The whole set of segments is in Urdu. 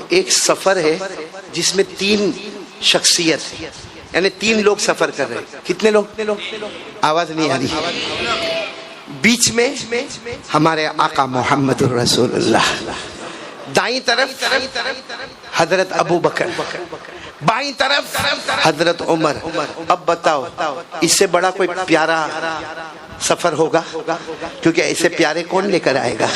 ایک سفر ہے جس میں 3 شخصیت یعنی 3 لوگ سفر کر رہے ہیں. کتنے لوگ؟ آواز نہیں آ رہی. بیچ میں ہمارے آقا محمد الرسول اللہ، دائیں طرف حضرت ابو بکر، بائیں طرف حضرت عمر. اب بتاؤ اس سے بڑا کوئی پیارا سفر ہوگا؟ کیونکہ ایسے پیارے کون لے کر آئے گا؟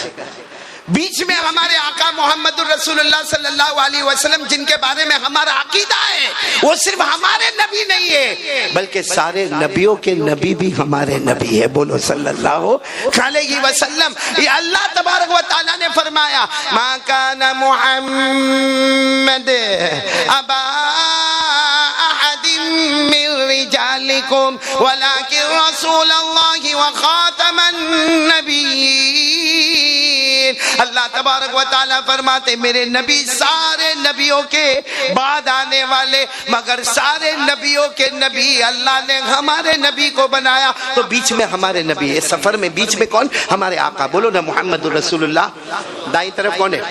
بیچ میں ہمارے آقا محمد الرسول اللہ صلی اللہ علیہ وسلم، جن کے بارے میں ہمارا عقیدہ ہے وہ صرف ہمارے نبی نہیں ہے بلکہ سارے نبیوں کے نبی بھی ہمارے نبی ہے. بولو صلی اللہ علیہ وسلم. یہ اللہ تبارک و تعالیٰ نے فرمایا ما کان محمد ابا احد من رجالکم ولکن رسول اللہ وخاتم النبیین. اللہ تبارک و تعالیٰ فرماتے میرے نبی سارے نبیوں کے بعد آنے والے، مگر سارے نبیوں کے نبی اللہ نے ہمارے نبی کو بنایا. تو بیچ میں ہمارے نبی ہے. سفر میں بیچ میں کون؟ ہمارے آقا. بولو نا محمد الرسول اللہ. دائیں طرف کون ہے؟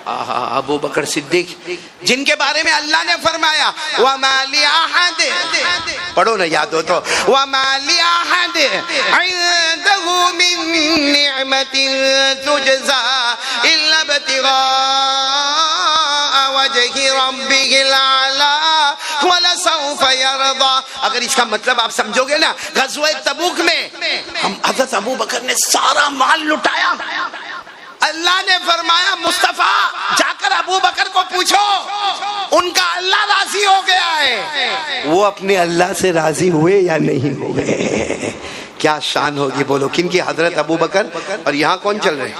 ابو بکر صدیق، جن کے بارے میں اللہ نے فرمایا وَمَا لِأَحَدٍ، پڑھو نا یاد ہو تو، وَمَا لِأَحَدٍ عِندَهُ مِن نِعْمَةٍ تُجْزَى إِلَّا ابْتِغَاءَ وَجْهِ رَبِّهِ الْأَعْلَىٰ وَلَسَوْفَ يَرْضَىٰ. اگر اس کا مطلب آپ سمجھو گے نا، غزوہ تبوک میں حضرت ابو بکر نے سارا مال لٹایا. اللہ نے فرمایا مصطفیٰ جا کر ابو بکر کو پوچھو ان کا اللہ راضی ہو گیا ہے. وہ اپنے اللہ سے راضی ہوئے یا نہیں ہوئے؟ کیا شان ہوگی. بولو کن کی؟ حضرت ابو بکر. اور یہاں کون چل رہے ہیں؟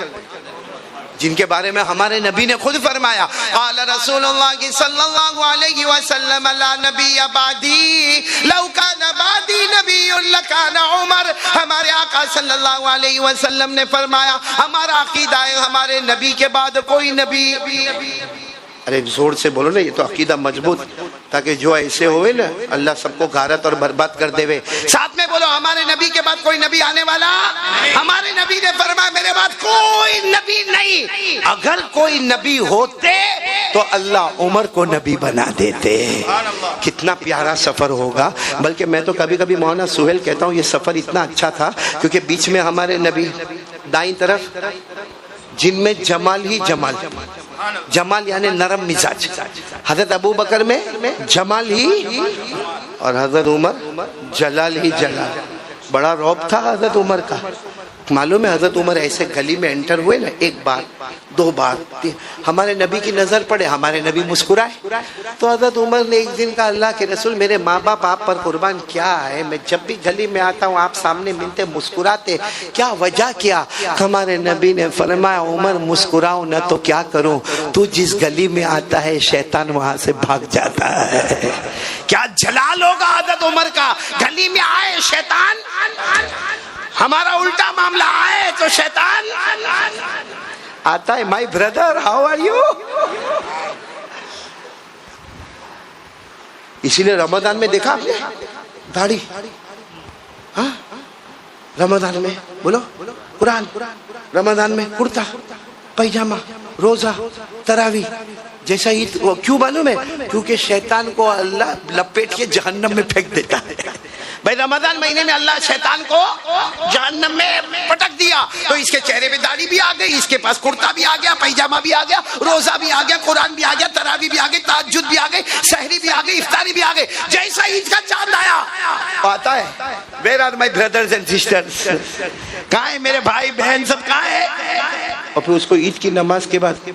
جن کے بارے میں ہمارے نبی نے خود فرمایا قال رسول اللہ صلی اللہ علیہ وسلم لا نبی بعدی لو کان بعدی نبی لکان عمر. ہمارے آقا صلی اللہ علیہ وسلم نے فرمایا ہمارا عقیدہ ہے ہمارے نبی کے بعد کوئی نبی. ارے زور سے بولو نا، یہ تو عقیدہ مضبوط، تاکہ جو ایسے ہوئے نا اللہ سب کو غارت اور برباد کر دے. ساتھ میں بولو ہمارے نبی کے بعد کوئی نبی آنے والا. ہمارے نبی نے فرمایا میرے بعد کوئی نبی نہیں. اگر کوئی نبی ہوتے تو اللہ عمر کو نبی بنا دیتے. کتنا پیارا سفر ہوگا. بلکہ میں تو کبھی کبھی مولانا سہیل کہتا ہوں یہ سفر اتنا اچھا تھا کیونکہ بیچ میں ہمارے نبی، دائیں طرف جن میں جمال ہی جمال، جمال یعنی نرم مزاج. حضرت ابو بکر میں جمال ہی، اور حضرت عمر جلال ہی جلال. بڑا رعب تھا حضرت عمر کا. معلوم ہے حضرت عمر ایسے گلی میں انٹر ہوئے نا، 1 بار 2 بار ہمارے نبی کی نظر پڑے، ہمارے نبی مسکرائے. تو حضرت عمر نے ایک دن کہا اللہ کے رسول میرے ماں باپ آپ پر قربان کیا ہے، میں جب بھی گلی میں آتا ہوں آپ سامنے ملتے مسکراتے، کیا وجہ کیا؟ ہمارے نبی نے فرمایا عمر مسکراؤ نہ تو کیا کروں، تو جس گلی میں آتا ہے شیطان وہاں سے بھاگ جاتا ہے. کیا جلال ہوگا حضرت عمر کا. گلی میں آئے شیطان، ہمارا الٹا معاملہ آئے تو شیطان آتا ہے. My brother how are you. اسی لیے رمضان میں دیکھا آپ نے داڑھی، ہاں رمضان میں بولو قرآن، رمضان میں کرتا پیجامہ، روزہ، تراویح. جیسا عید کیوں معلوم ہے؟ کیونکہ شیطان کو اللہ لپیٹ کے جہنم میں پھینک دیتا ہے. بھائی رمضان مہینے میں اللہ شیطان کو جہنم میں پٹک دیا تو اس کے چہرے پہ داڑھی بھی آ گئی، اس کے پاس کرتا بھی آ گیا، پیجامہ بھی آ گیا، روزہ بھی آ گیا، قرآن بھی آ گیا، تراویح بھی آ گئی، تہجد بھی آ گئی، سحری بھی آ گئی، افطاری بھی آ گئی. جیسا عید کا چاند آیا آتا ہے. Where are my brothers and sisters؟ کہاں ہے میرے بھائی بہن سب کہاں ہے؟ اور پھر اس کو عید کی نماز کے بعد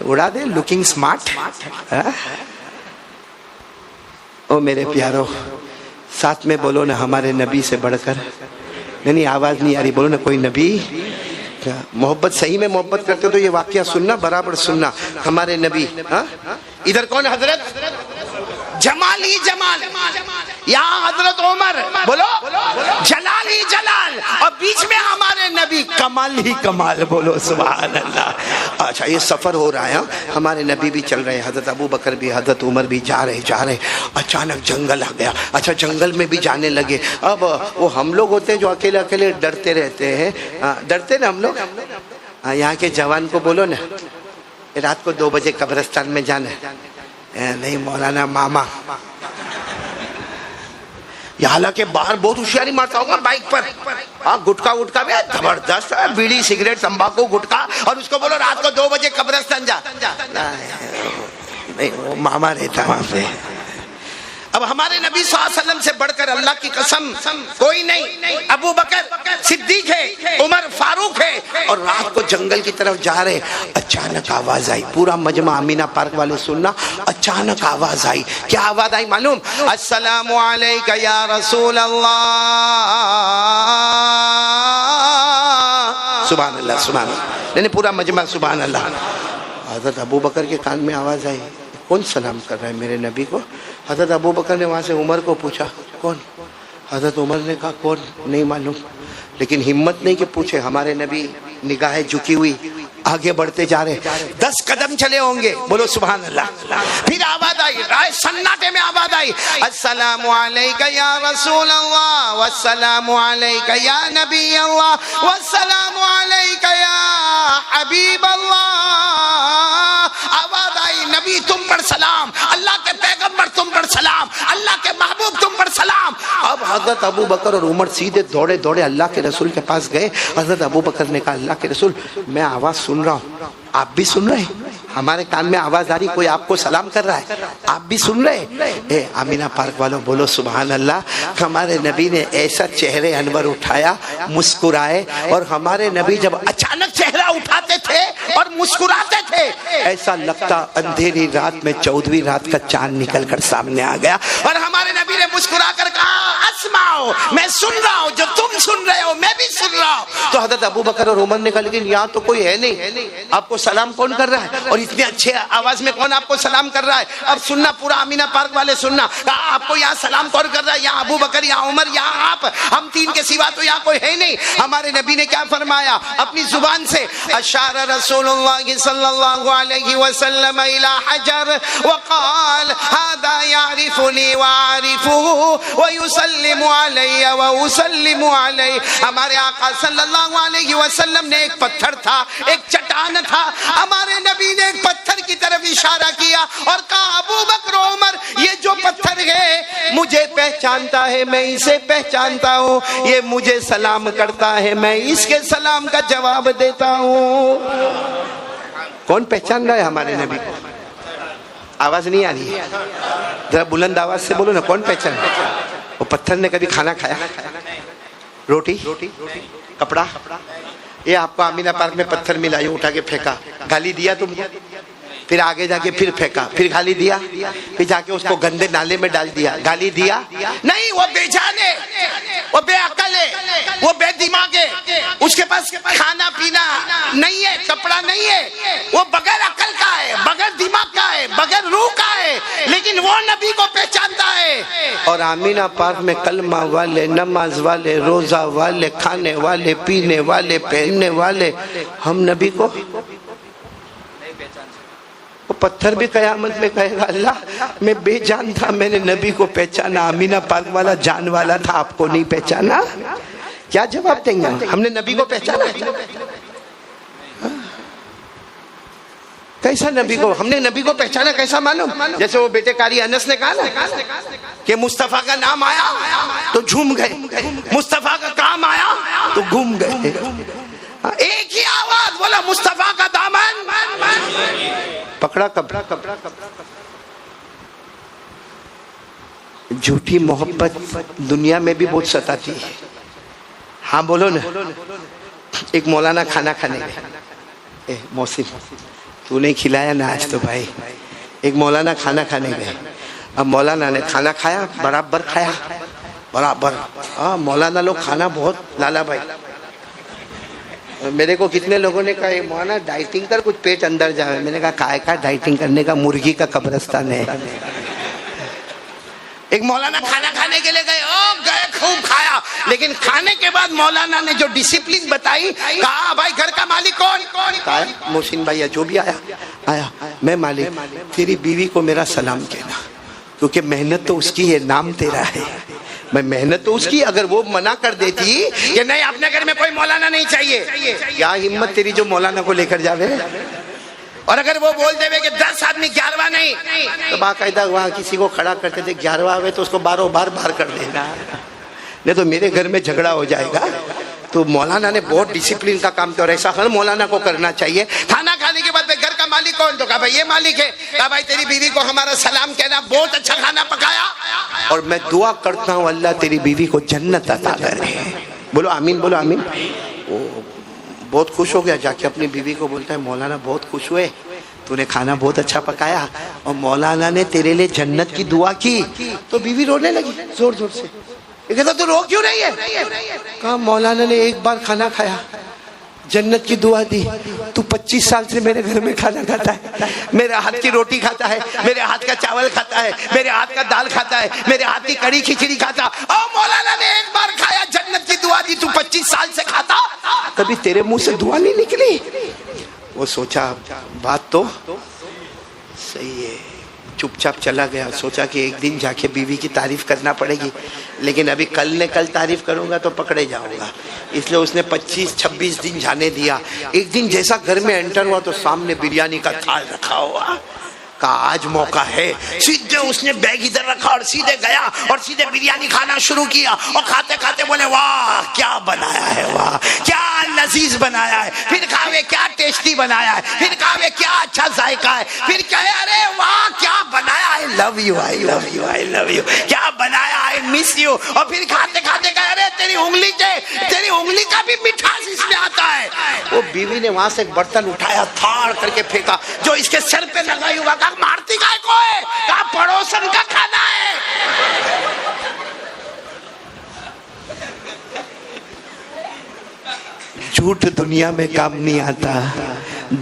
اڑا دے لوکنگ سمارٹ. او میرے پیارو ساتھ میں بولو نا ہمارے نبی سے بڑھ کر. نہیں آواز نہیں آ رہی. بولو نا کوئی نبی. محبت صحیح میں محبت کرتے ہو تو یہ واقعہ سننا، برابر سننا. ہمارے نبی ادھر کون حضرت جمال ہی جمال، یہاں حضرت عمر بولو جلال ہی جلال، اور بیچ میں ہمارے نبی کمال ہی کمال. بولو سبحان اللہ. اچھا یہ سفر ہو رہا ہے، ہمارے نبی بھی چل رہے ہیں، حضرت ابو بکر بھی حضرت عمر بھی جا رہے. اچانک جنگل آ گیا. اچھا جنگل میں بھی جانے لگے. اب وہ ہم لوگ ہوتے ہیں جو اکیلے ڈرتے رہتے ہیں، ڈرتے نا ہم لوگ. یہاں کے جوان کو بولو نا رات کو 2 بجے قبرستان میں جانا ہے. نہیں مولانا ماما. یہ حالانکہ باہر بہت ہوشیاری مارتا ہوگا بائک پر. ہاں گٹکا وٹکا بھی زبردست ہے, بیڑی سگریٹ تمباکو گٹکا, اور اس کو بولو رات کو 2 بجے قبرستان جا. نہیں وہ ماما رہتا وہاں پہ. اب ہمارے نبی صلی اللہ علیہ وسلم سے بڑھ کر اللہ کی قسم کوئی نہیں. ابو بکر صدیق ہے, عمر فاروق ہے, اور رات کو جنگل کی طرف جا رہے, اچانک آواز آئی. پورا مجمع امینہ پارک والے سننا, اچانک آواز آئی. کیا آواز آئی معلوم؟ السلام علیکہ یا رسول اللہ. سبحان اللہ سبحان اللہ. نہیں پورا مجمع سبحان اللہ. حضرت ابو بکر کے کان میں آواز آئی, کون سلام کر رہا ہے میرے نبی کو؟ حضرت ابو بکر نے وہاں سے عمر کو پوچھا کون؟ حضرت عمر نے کہا کون نہیں معلوم, لیکن ہمت نہیں کہ پوچھے. ہمارے نبی نگاہیں جھکی ہوئی آگے بڑھتے جا رہے, 10 قدم چلے ہوں گے, بولو سبحان اللہ. پھر آواز آئی, رائے سناٹے میں آواز آئی, السلام علیکہ یا رسول اللہ والسلام علیکہ یا نبی اللہ والسلام علیکہ یا حبیب اللہ. آواز آئی, نبی تم پر سلام, اللہ کے پیغمبر تم پر سلام, اللہ کے محبوب تم پر سلام. اب حضرت ابو بکر اور عمر سیدھے دوڑے دوڑے اللہ کے رسول کے پاس گئے. حضرت ابو بکر نے کہا اللہ کے رسول میں آواز سن رہا ہوں, آپ بھی سن رہے ہیں؟ ہمارے کان میں آواز آ رہی کوئی آپ کو سلام کر رہا ہے, آپ بھی سن رہے ہیں؟ اے امینہ پارک والوں بولو سبحان اللہ. ہمارے نبی نے ایسا چہرے انور اٹھایا, مسکرائے, اور ہمارے نبی جب اچانک چہرہ اٹھاتے تھے اور مسکراتے تھے ایسا لگتا اندھیری رات میں 14ویں رات کا چاند نکل کر سامنے آ گیا. اور ہمارے نبی نے مسکرا کر کہا اسمعو, میں سن رہا ہوں, جو تم سن رہے ہو میں بھی سن رہا ہوں. تو حضرت ابو بکر اور عمر نے کہا لیکن یہاں تو کوئی ہے نہیں, آپ کو سلام کون کر رہا ہے, اور اتنے اچھے آواز میں کون آپ کو سلام کر رہا ہے؟ اب سننا پورا امینہ پارک والے سننا, کہا آپ کو یہاں سلام کون کر رہا ہے؟ یہاں ابو بکر, یہاں عمر, یہاں آپ, ہم 3 کے سوا تو یہاں کوئی ہے نہیں. ہمارے نبی نے کیا فرمایا اپنی زبان سے؟ اشار رسول اللہ صلی اللہ علیہ وسلم الى حجر وقال هذا يعرفني واعرفه ويسلم علي واسلم عليه. ہمارے آقا صلی اللہ علیہ وسلم نے ایک پتھر تھا, ایک چٹان تھا, ہمارے نبی نے ایک پتھر کی طرف اشارہ کیا اور کہا ابو بکر و عمر یہ جو پتھر ہے مجھے پہچانتا ہے, میں اسے پہچانتا ہوں, یہ مجھے سلام کرتا ہے, میں اس کے سلام کا جواب دیتا ہوں. کون پہچان رہا ہے ہمارے نبی کو؟ آواز نہیں آ رہی ہے, ذرا بلند آواز سے بولو نا, کون پہچان رہا ہے؟ وہ پتھر نے کبھی کھانا کھایا, روٹی, کپڑا, یہ آپ کو امینہ پارک میں پتھر ملا, یہ اٹھا کے پھینکا, گالی دیا تم کو, پھر آگے جا کے پھر پھینکا, پھر گالی دیا, پھر جا کے اس کو گندے نالے میں ڈال دیا, گالی دیا نہیں. وہ بے جان ہے, وہ بے عقل ہے, وہ بے دماغ ہے, اس کے پاس کھانا پینا نہیں ہے, کپڑا نہیں ہے, وہ بغیر عقل کا ہے, بغیر دماغ کا ہے, بغیر روح کا ہے, لیکن وہ نبی کو پہچانتا ہے. اور امینہ پارک میں کلمہ والے, نماز والے, روزہ والے, کھانے والے, پینے والے, پہننے والے, ہم نبی کو وہ پتھر بھی قیامت میں کہے گا اللہ میں بے جان تھا, میں نے نبی کو پہچانا, امینہ پارک والا جان والا تھا, آپ کو نہیں پہچانا. کیا جواب دیں گے؟ ہم نے نبی کو پہچانا, کیسا نبی کو ہم نے نبی کو پہچانا, کیسا معلوم؟ جیسے وہ بیٹے قاری انس نے کہا نا کہ مصطفیٰ کا نام آیا تو جھوم گئے, مصطفیٰ کا کام آیا تو گھوم گئے. ایک ہی آواز بولا مصطفیٰ کا دامن پکڑا, کپڑا. جھوٹی محبت دنیا میں بھی بہت ستاتی ہے. ہاں بولو نا. ایک مولانا کھانا کھانے گئے, محسن تو نہیں کھلایا نا آج تو بھائی. ایک مولانا کھانا کھانے گئے, اب مولانا نے کھانا کھایا, برابر کھایا, برابر. ہاں مولانا لوگ کھانا بہت, لالا بھائی میرے کو کتنے لوگوں نے کہا مولانا ڈائٹنگ کر کچھ پیٹ اندر جائے. میں نے کہا کائے کا ڈائٹنگ کرنے کا, مرغی کا قبرستان ہے. ایک مولانا کھانا کھانے کے لیے گئے, گئے خوب کھایا, لیکن کھانے کے بعد مولانا نے جو ڈسپلن بتائی, کہا بھائی گھر کا مالک کون؟ کہا محسن بھائی جو بھی آیا میں مالک. تیری بیوی کو میرا سلام کہنا, کیونکہ محنت تو اس کی ہے, نام تیرا ہے. میں محنت تو اس کی، اگر وہ منع کر دیتی کہ نہیں اپنے گھر میں کوئی مولانا نہیں چاہیے، کیا ہمت تیری جو مولانا کو لے کر جاوے؟ اور اگر وہ بول دے کہ 10 آدمی 11واں نہیں، تو باقاعدہ وہاں کسی کو کھڑا کرتے تھے 11واں ہوئے تو اس کو باروں بار باہر کر دینا، نہیں تو میرے گھر میں جھگڑا ہو جائے گا۔ تو مولانا نے بہت ڈسپلن کا کام کیا، اور ایسا ہر مولانا کو کرنا چاہیے۔ کھانا کھانے کے بعد گھر کا مالک کون؟ تو کہا بھائی یہ مالک ہے۔ کہا بھائی تیری بیوی کو ہمارا سلام کہنا، بہت اچھا کھانا پکایا، اور میں دعا کرتا ہوں اللہ تیری بیوی کو جنت عطا کرے۔ بولو آمین، بولو آمین۔ وہ بہت خوش ہو گیا، جا کے اپنی بیوی کو بولتا ہے مولانا بہت خوش ہوئے، تو نے کھانا بہت اچھا پکایا اور مولانا نے تیرے لیے جنت کی دعا کی۔ تو بیوی رونے لگی زور زور سے، یہ کہتا تو رو کیوں نہیں ہے؟ کہا مولانا نے ایک بار کھانا کھایا، جنت کی دعا دی، تو 25 سال سے میرے گھر میں کھانا کھاتا ہے، میرے ہاتھ کی روٹی کھاتا ہے، میرے ہاتھ کا چاول کھاتا ہے، میرے ہاتھ کا دال کھاتا ہے، میرے ہاتھ کی کڑی کھچڑی کھاتا، اور مولانا نے ایک بار کھایا جنت کی دعا دی، تو 25 سال سے کھاتا، کبھی تیرے منہ سے دعا نہیں نکلی؟ وہ سوچا بات تو صحیح ہے، چپ چاپ چلا گیا۔ سوچا کہ ایک دن جا کے بیوی کی تعریف کرنا پڑے گی، لیکن ابھی کل تعریف کروں گا تو پکڑے جاؤں گا، اس لیے اس نے 25-26 دن جانے دیا۔ ایک دن جیسا گھر میں انٹر ہوا تو سامنے بریانی کا تھال رکھا ہوا، کہا آج موقع ہے، سیدھے اس نے بیگ ادھر رکھا اور سیدھے گیا اور سیدھے بریانی کھانا شروع کیا، اور کھاتے کھاتے بولے واہ کیا بنایا ہے، واہ کیا لذیذ بنایا ہے، پھر کہا کیا ٹیسٹی بنایا ہے، پھر کہا کیا اچھا ذائقہ ہے، پھر کہے ارے واہ کیا بنایا، I love you I love you I love you, کیا بنایا، آئی مس یو، اور پھر کھاتے کھاتے کہے ارے تیری انگلی کا بھی مٹھاس اس میں آتا ہے۔ وہ بیوی نے وہاں سے ایک برتن اٹھایا، تھاڑ کر کے پھینکا، جو اس کے سر پہ لگائی ہوا، مارتی گائے کو ہے، کہا پڑوسن کا کھانا ہے۔ جھوٹ دنیا میں کام نہیں آتا،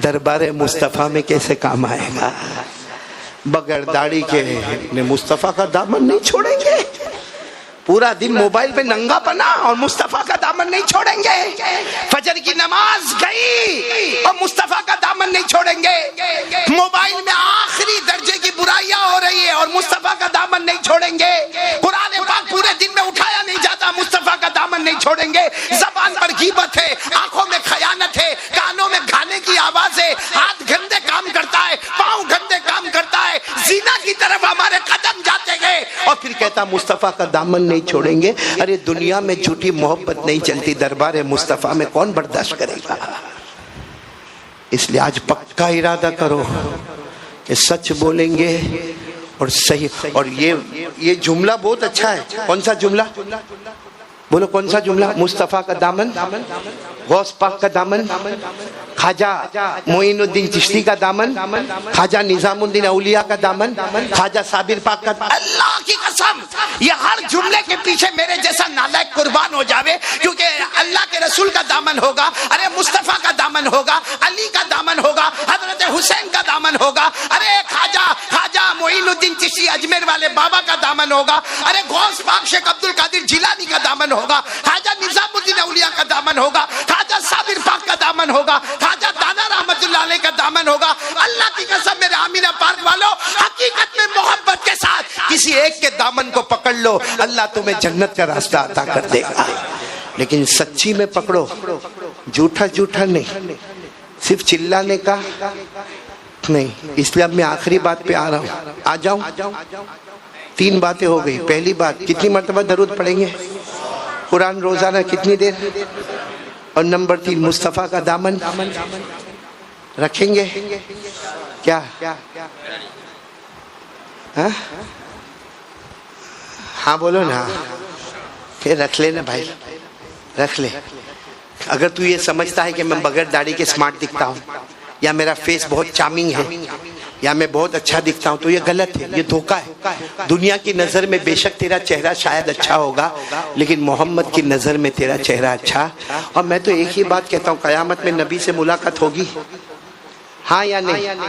دربار مصطفیٰ میں کیسے کام آئے گا؟ بغیر داڑھی کے مصطفیٰ کا دامن نہیں چھوڑیں گے، پورا دن موبائل پہ ننگا پنا اور مصطفیٰ کا دامن نہیں چھوڑیں گے، فجر کی نماز گئی اور مصطفیٰ کا دامن نہیں چھوڑیں گے، موبائل میں آخری درجے کی برائیاں ہو رہی ہے اور مصطفیٰ کا دامن نہیں چھوڑیں گے، قرآن پاک پورے دن میں اٹھایا نہیں جاتا، مصطفیٰ کا دامن نہیں چھوڑیں گے، زبان پر غیبت ہے، آنکھوں میں خیانت ہے، کانوں میں گانے کی آواز ہے، ہاتھ گندے کام کرتا ہے، پاؤں گندے کام کرتا ہے، زنا کی طرف ہمارے قدم جاتے گئے، اور پھر کہتا مصطفیٰ کا دامن نہیں چھوڑیں گے۔ ارے دنیا میں جھوٹی محبت نہیں چلتی، دربار مصطفیٰ میں کون برداشت کرے گا؟ اس لیے آج پکا ارادہ کرو کہ سچ بولیں گے اور صحیح۔ اور یہ جملہ بہت اچھا ہے۔ کون سا جملہ؟ بولو کون سا جملہ؟ مصطفیٰ کا دامن، غوث پاک کا دامن، خواجہ معین الدین چشتی کا دامن، خواجہ نظام الدین اولیاء کا دامن، خواجہ صابر پاک کا دامن۔ اللہ کی قسم یہ ہر جملے کے پیچھے میرے جیسا نالائق قربان ہو جاوے، کیونکہ اللہ کے رسول کا دامن ہوگا، ارے مصطفیٰ کا دامن ہوگا، علی کا دامن ہوگا، حضرت حسین کا دامن ہوگا، ارے خواجہ معین الدین چشتی اجمیر والے بابا کا دامن ہوگا، ارے غوث پاک شیخ عبد القادر جیلانی کا دامن ہوگا، خواجہ نظام الدین اولیاء کا دامن ہوگا، خواجہ صابر پاک کا دامن ہوگا، خواجہ دانا رحمت اللہ علیہ کا دامن ہوگا۔ اللہ کی قسم میرے آمینہ پارک والوں، حقیقت میں محبت کے ساتھ کسی ایک کے دامن کو پکڑ لو، اللہ تمہیں جنت کا راستہ عطا کر دے گا، لیکن سچی میں پکڑو، جھوٹا نہیں، صرف چلانے کا نہیں۔ اس لیے اب میں آخری بات پہ آ رہا ہوں، آ جاؤں۔ 3 باتیں ہو گئی۔ پہلی بات، کتنی مرتبہ درود پڑھیں گے؟ قرآن روزانہ کتنی دیر؟ اور نمبر 3، مصطفیٰ کا دامن رکھیں گے کیا؟ ہاں بولو نا، پھر رکھ لے نا بھائی، رکھ لے۔ اگر تو یہ سمجھتا ہے کہ میں بغیر داڑھی کے سمارٹ دکھتا ہوں، یا میرا فیس بہت چارمنگ ہے، یا میں بہت اچھا دکھتا ہوں، تو یہ غلط ہے، یہ دھوکہ ہے۔ دنیا کی نظر میں بے شک تیرا چہرہ شاید اچھا ہوگا، لیکن محمد کی نظر میں تیرا چہرہ اچھا۔ اور میں تو ایک ہی بات کہتا ہوں، قیامت میں نبی سے ملاقات ہوگی، ہاں یا نہیں؟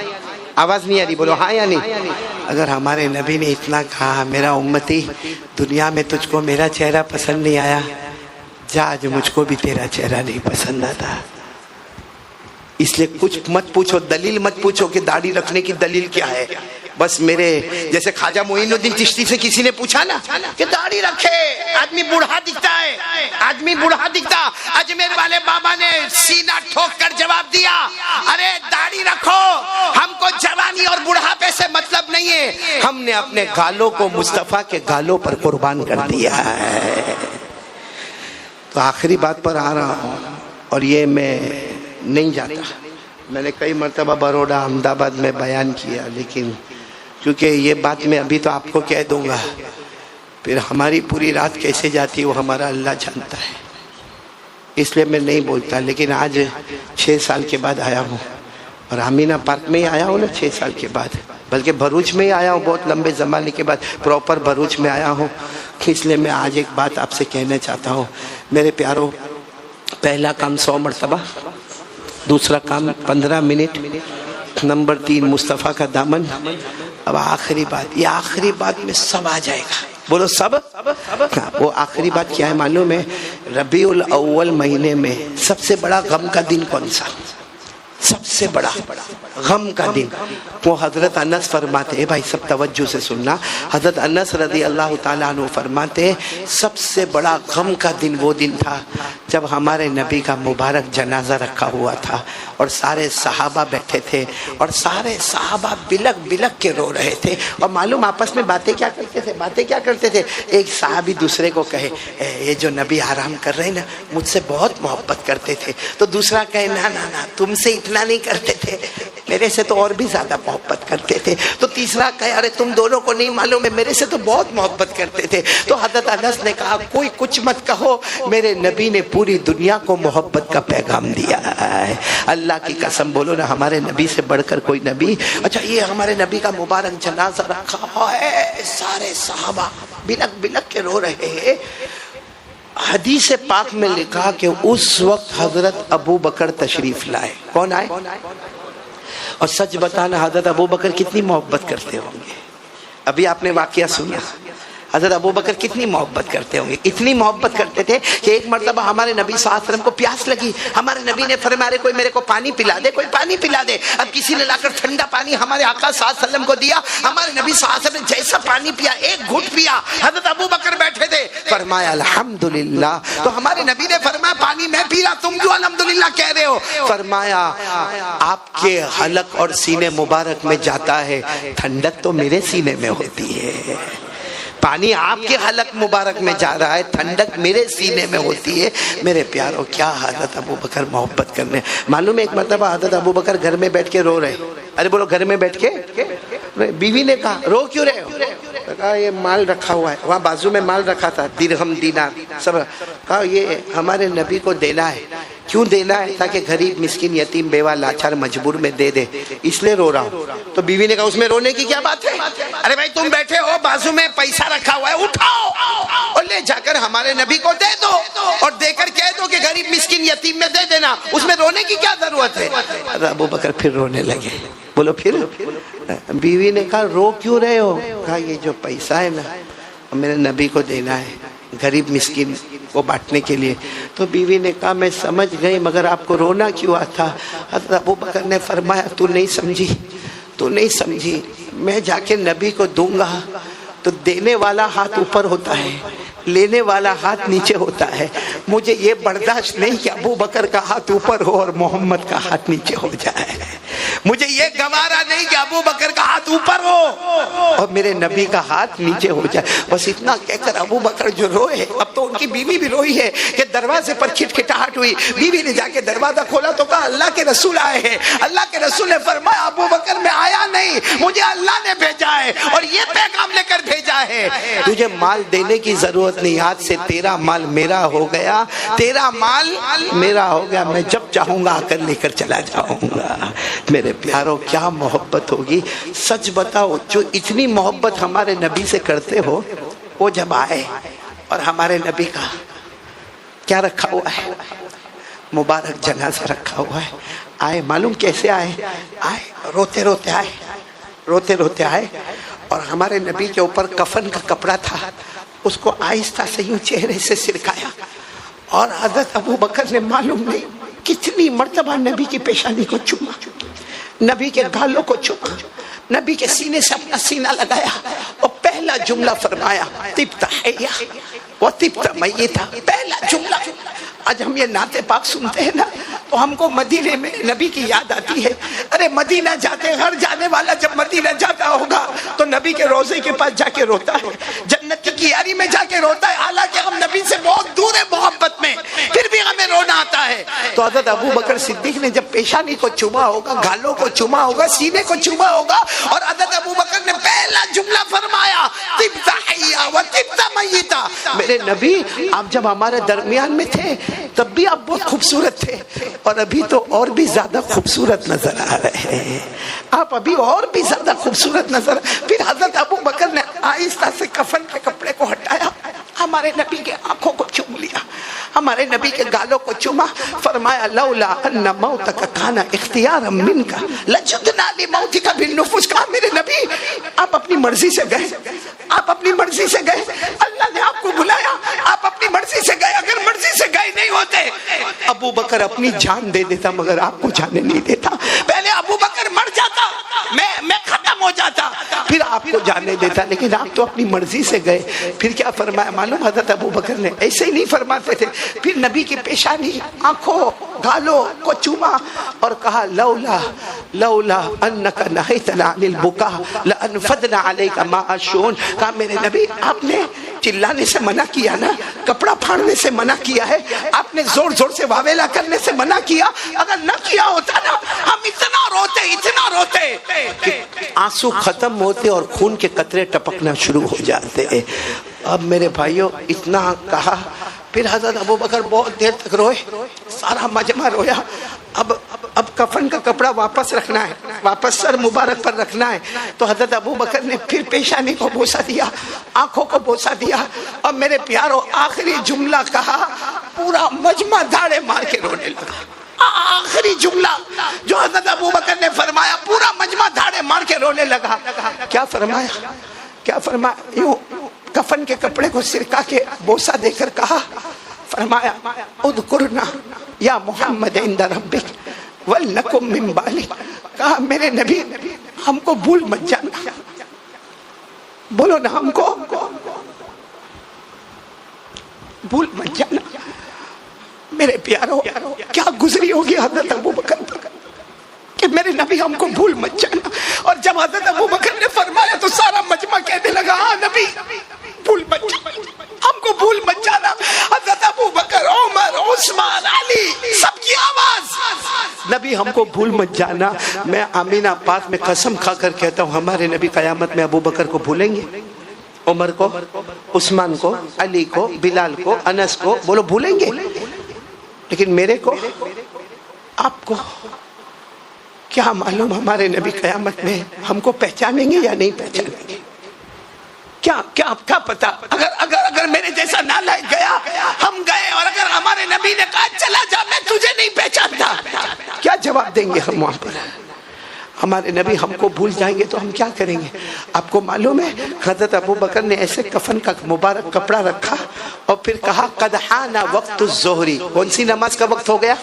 آواز نہیں آ رہی، بولو ہاں یا نہیں۔ اگر ہمارے نبی نے اتنا کہا میرا امتی دنیا میں تجھ کو میرا چہرہ پسند نہیں آیا، جا آج مجھ کو بھی تیرا چہرہ نہیں پسند آتا۔ اس لیے کچھ مت پوچھو، دلیل مت پوچھو کہ داڑھی رکھنے کی دلیل کیا ہے۔ بس میرے جیسے خواجہ معین الدین چشتی سے کسی نے پوچھا نا کہ داڑھی رکھے آدمی بوڑھا دکھتا ہے، آدمی بوڑھا دکھتا۔ اجمیر والے بابا نے سینہ ٹھوک کر جواب دیا، ارے داڑھی رکھو، ہم کو جوانی اور بڑھاپے سے مطلب نہیں ہے، ہم نے اپنے گالوں کو مصطفیٰ کے گالوں پر قربان کر دیا ہے۔ تو آخری بات پر آ رہا ہوں، اور یہ میں نہیں جاتا، میں نے کئی مرتبہ بروڈا احمد آباد میں بیان کیا، لیکن کیونکہ یہ بات میں ابھی تو آپ کو کہہ دوں گا، پھر ہماری پوری رات کیسے جاتی ہے وہ ہمارا اللہ جانتا ہے، اس لیے میں نہیں بولتا۔ لیکن آج 6 سال کے بعد آیا ہوں، اور آمینہ پارک میں ہی آیا ہوں نا 6 سال کے بعد، بلکہ بھروچ میں ہی آیا ہوں، بہت لمبے زمانے کے بعد پراپر بھروچ میں آیا ہوں۔ اس لیے میں آج ایک بات آپ سے کہنا چاہتا ہوں میرے پیاروں، پہلا کام 100 مرتبہ، دوسرا کام 15 منٹ، نمبر 3 مصطفیٰ کا دامن۔ اب آخری بات، یہ آخری بات میں سب آ جائے گا، بولو سب۔ وہ آخری بات کیا ہے معلوم ہے؟ ربیع الاول مہینے میں سب سے بڑا غم کا دن کون سا؟ سب سے بڑا غم کا دن وہ حضرت انس فرماتے، بھائی سب توجہ سے سننا، حضرت انس رضی اللہ تعالیٰ عنہ فرماتے سب سے بڑا غم کا دن وہ دن تھا جب ہمارے نبی کا مبارک جنازہ رکھا ہوا تھا، اور سارے صحابہ بیٹھے تھے، اور سارے صحابہ بلک بلک کے رو رہے تھے، اور معلوم آپس میں باتیں کیا کرتے تھے؟ ایک صحابی دوسرے کو کہے یہ جو نبی آرام کر رہے ہیں نا مجھ سے بہت محبت کرتے تھے، تو دوسرا کہے نا تم سے اتنا نہیں کرتے تھے، میرے سے تو اور بھی زیادہ محبت کرتے تھے، تو تیسرا کہے ارے تم دونوں کو نہیں معلوم ہے میرے سے تو بہت محبت کرتے تھے۔ تو حضرت انس نے کہا کوئی کچھ مت کہو، میرے نبی نے پوری دنیا کو محبت کا پیغام دیا ہے، اللہ کی قسم بولو نا ہمارے نبی سے بڑھ کر کوئی نبی۔ اچھا یہ ہمارے نبی کا مبارک جنازہ رکھا ہے، سارے صحابہ بلک بلک کے رو رہے ہیں۔ حدیث پاک میں لکھا کہ اس وقت حضرت ابو بکر تشریف لائے۔ کون آئے؟ اور سچ بتانا حضرت ابو بکر کتنی محبت کرتے ہوں گے؟ ابھی آپ نے واقعہ سنا، حضرت ابو بکر کتنی محبت کرتے ہوں گے؟ اتنی محبت کرتے تھے کہ ایک مرتبہ ہمارے نبی صلی اللہ علیہ وسلم کو پیاس لگی، ہمارے نبی نے فرمایا کوئی میرے کو پانی پلا دے، کوئی پانی پلا دے۔ اب کسی نے لا کر ٹھنڈا پانی ہمارے آقا صلی اللہ علیہ وسلم کو دیا، ہمارے نبی صلی اللہ علیہ وسلم نے جیسا پانی پیا ایک گھٹ پیا، حضرت ابو بکر بیٹھے تھے، فرمایا الحمدللہ۔ تو ہمارے نبی نے فرمایا پانی میں پی رہا، تم کیوں الحمدللہ کہہ رہے ہو؟ فرمایا آپ کے حلق اور سینے مبارک میں جاتا ہے، ٹھنڈک تو میرے سینے میں ہوتی ہے، پانی آپ کے حلق مبارک میں جا رہا ہے، ٹھنڈک میرے سینے میں ہوتی ہے۔ میرے پیاروں کیا حضرت ابو بکر محبت کرنے۔ معلوم ہے ایک مرتبہ حضرت ابو بکر گھر میں بیٹھ کے رو رہے، ارے بولو گھر میں بیٹھ کے، بیوی نے کہا رو کیوں رہے ہو؟ کہا یہ مال رکھا ہوا ہے، وہاں بازو میں مال رکھا تھا، درہم دینار سب، کہا یہ ہمارے نبی کو دینا ہے۔ کیوں دینا ہے؟ تاکہ غریب مسکین یتیم بیوہ لاچار مجبور میں دے دے، اس لیے رو رہا ہوں۔ تو بیوی نے کہا اس میں رونے کی کیا بات ہے؟ ارے بھائی تم بیٹھے ہو، بازو میں پیسہ رکھا ہوا ہے، اٹھاؤ اور لے جا کر ہمارے نبی کو دے دو، اور دے کر کہہ دو کہ غریب مسکین یتیم میں دے دینا، اس میں رونے کی کیا ضرورت ہے؟ ابو بکر پھر رونے لگے، بولو پھر؟ بیوی نے کہا رو کیوں رہے ہو؟ کہا یہ جو پیسہ ہے نا میرے نبی کو دینا ہے، غریب مسکین کو بانٹنے کے لیے۔ تو بیوی نے کہا میں سمجھ گئی، مگر آپ کو رونا کیوں آتا؟ حضرت ابو بکر نے فرمایا تو نہیں سمجھی، میں جا کے نبی کو دوں گا تو دینے والا ہاتھ اوپر ہوتا ہے، لینے والا ہاتھ نیچے ہوتا ہے، مجھے یہ برداشت نہیں کہ ابو بکر کا ہاتھ اوپر ہو اور محمد کا ہاتھ نیچے ہو جائے، مجھے یہ گوارا نہیں کہ ابو بکر کا ہاتھ اوپر ہو اور میرے نبی کا ہاتھ نیچے ہو جائے۔ بس اتنا کہہ کر ابو بکر جو روئے، اب تو ان کی بیوی بھی روئی ہے کہ دروازے پر کھٹکھٹاہٹ ہوئی، بیوی نے جا کے دروازہ کھولا تو کہا اللہ کے رسول آئے ہیں۔ اللہ کے رسول نے فرمایا ابو بکر میں آیا نہیں، مجھے اللہ نے بھیجا ہے اور یہ پیغام لے کر بھیجا ہے، تجھے مال دینے کی ضرورت نہیں، آج سے تیرا مال میرا ہو گیا، تیرا مال میرا ہو گیا، میں جب چاہوں گا آ کر لے کر چلا جاؤں گا۔ میرے پیاروں کیا محبت ہوگی، سچ بتاؤ جو اتنی محبت ہمارے نبی سے کرتے ہو، وہ جب آئے اور ہمارے نبی کا کیا رکھا ہوا ہے؟ مبارک جنازہ رکھا ہوا ہے، آئے معلوم کیسے آئے؟ روتے روتے آئے اور ہمارے نبی کے اوپر کفن کا کپڑا تھا، اس کو آہستہ سے یوں چہرے سے سرکایا، اور حضرت ابو بکر نے معلوم نہیں کتنی مرتبہ نبی کی پیشانی کو چوما، نبی کے گالوں کو چوما، نبی کے سینے سے اپنا سینہ لگایا، اور پہلا پہلا جملہ فرمایا طبت حیا و طبت میتا. پہلا جملہ. آج ہم یہ نعت پاک سنتے ہیں نا تو ہم کو مدینے میں نبی کی یاد آتی ہے. ارے مدینہ جاتے, ہر جانے والا جب مدینہ جاتا ہوگا تو نبی کے روضے کے پاس جا کے روتا ہے, جنت کی کیاری میں جا کے روتا ہے. حالانکہ ہم نبی سے بہت دور ہے محبت میں, پھر بھی ہمیں رونا آتا ہے. تو حضرت ابو بکر صدیق نے جب پیشانی کو چوما ہوگا, گالوں کو چوما ہوگا, سینے کو چوما ہوگا, اور حضرت ابو بکر نے پہلا جملہ فرمایا طبت حیا و طبت میتا. میرے نبی آپ جب ہمارے درمیان میں تھے تب بھی آپ بہت خوبصورت تھے, اور ابھی تو اور بھی زیادہ خوبصورت نظر آ رہے ہیں. آپ ابھی اور بھی زیادہ خوبصورت نظر. پھر حضرت ابو بکر نے آہستہ سے کفن کے کپڑے کو ہٹایا, ہمارے نبی کے آنکھوں کو چوم لیا, ہمارے نبی کے گالوں کو چوما, فرمایا لولا ان موتک کان اختیارا منک لجدنا لموتک بالنفوس. کہا میرے نبی آپ اپنی مرضی سے گئے, آپ اپنی مرضی سے گئے, اللہ نے آپ کو بلایا, آپ اپنی مرضی سے گئے. اگر مرضی سے گئے نہیں ہوتے ابو بکر اپنی جان دے دیتا, مگر آپ کو جانے نہیں دیتا. پہلے ابو بکر مر جاتا, میں ختم ہو جاتا, پھر آپ کو جانے دیتا, لیکن آپ تو اپنی مرضی سے گئے. پھر کیا فرمایا معلوم حضرت ابو بکر نے؟ ایسے ہی نہیں فرماتے تھے, پھر نبی کی پیشانی, آنکھوں, گالوں کو چوما اور کہا لولا انک نہیتنا عن البکاء لانفضنا علیک ما الشؤون. کہا میرے نبی آپ نے چلانے سے منع کیا نا, کپڑا پھاڑنے سے منع کیا ہے, آپ نے زور زور سے واویلا کرنے سے منع کیا. اگر نہ کیا ہوتا نا ہم اتنا روتے کہ آنسو ختم ہوتے اور خون کے قطرے ٹپکنا شروع ہو جاتے. اب میرے بھائیوں اتنا کہا, پھر حضرت ابو بکر بہت دیر تک روئے, سارا مجمع رویا. اب کفن کا کپڑا واپس رکھنا ہے, واپس سر مبارک پر رکھنا ہے. تو حضرت ابو بکر نے پھر پیشانی کو بوسہ دیا, آنکھوں کو بوسہ دیا, اور میرے پیاروں آخری جملہ کہا, پورا مجمع دھاڑے مار کے رونے لگا. آخری جملہ جو حضرت ابو بکر نے فرمایا, پورا مجمع دھاڑے مار کے رونے لگا. کیا فرمایا؟ یوں کفن کے کپڑے کو سرکا کے بوسہ دے کر کہا, فرمایا اذکرنا یا محمد عند ربک ولنکم من بالک. کہا میرے نبی ہم کو بھول مت جانا, بولو نا, ہم کو بھول مت جانا. میرے پیاروں کیا گزری ہوگی حضرت ابو بکر پر کہ میرے نبی ہم کو بھول مت جانا. اور جب حضرت ابو بکر نے فرمایا تو سارا مجمع کہنے لگا ہاں نبی بھول مت جانا, ہم کو بھول مت جانا. حضرت ابو بکر, عمر, عثمان, علی, سب کی آواز, نبی ہم کو بھول مت جانا. میں آمینہ پاک میں قسم کھا کر کہتا ہوں ہمارے نبی قیامت میں ابو بکر کو بھولیں گے, عمر کو, عثمان کو, علی کو, بلال کو, انس کو, بولو بھولیں گے. لیکن میرے کو, آپ کو کیا معلوم ہمارے نبی قیامت میں ہم کو پہچانیں گے یا نہیں پہچانیں گے؟ کیا پتا. اگر میرے جیسا نالائق گیا, ہم گئے, اور اگر ہمارے نبی نے کہا چلا جا میں تجھے نہیں پہچانتا, کیا جواب دیں گے ہم وہاں پر؟ ہمارے نبی ہم کو بھول جائیں گے تو ہم کیا کریں گے؟ آپ کو معلوم ہے حضرت ابو بکر نے ایسے کفن کا مبارک کپڑا رکھا اور پھر کہا قد حان وقت الظہری. کون سی نماز کا وقت ہو گیا؟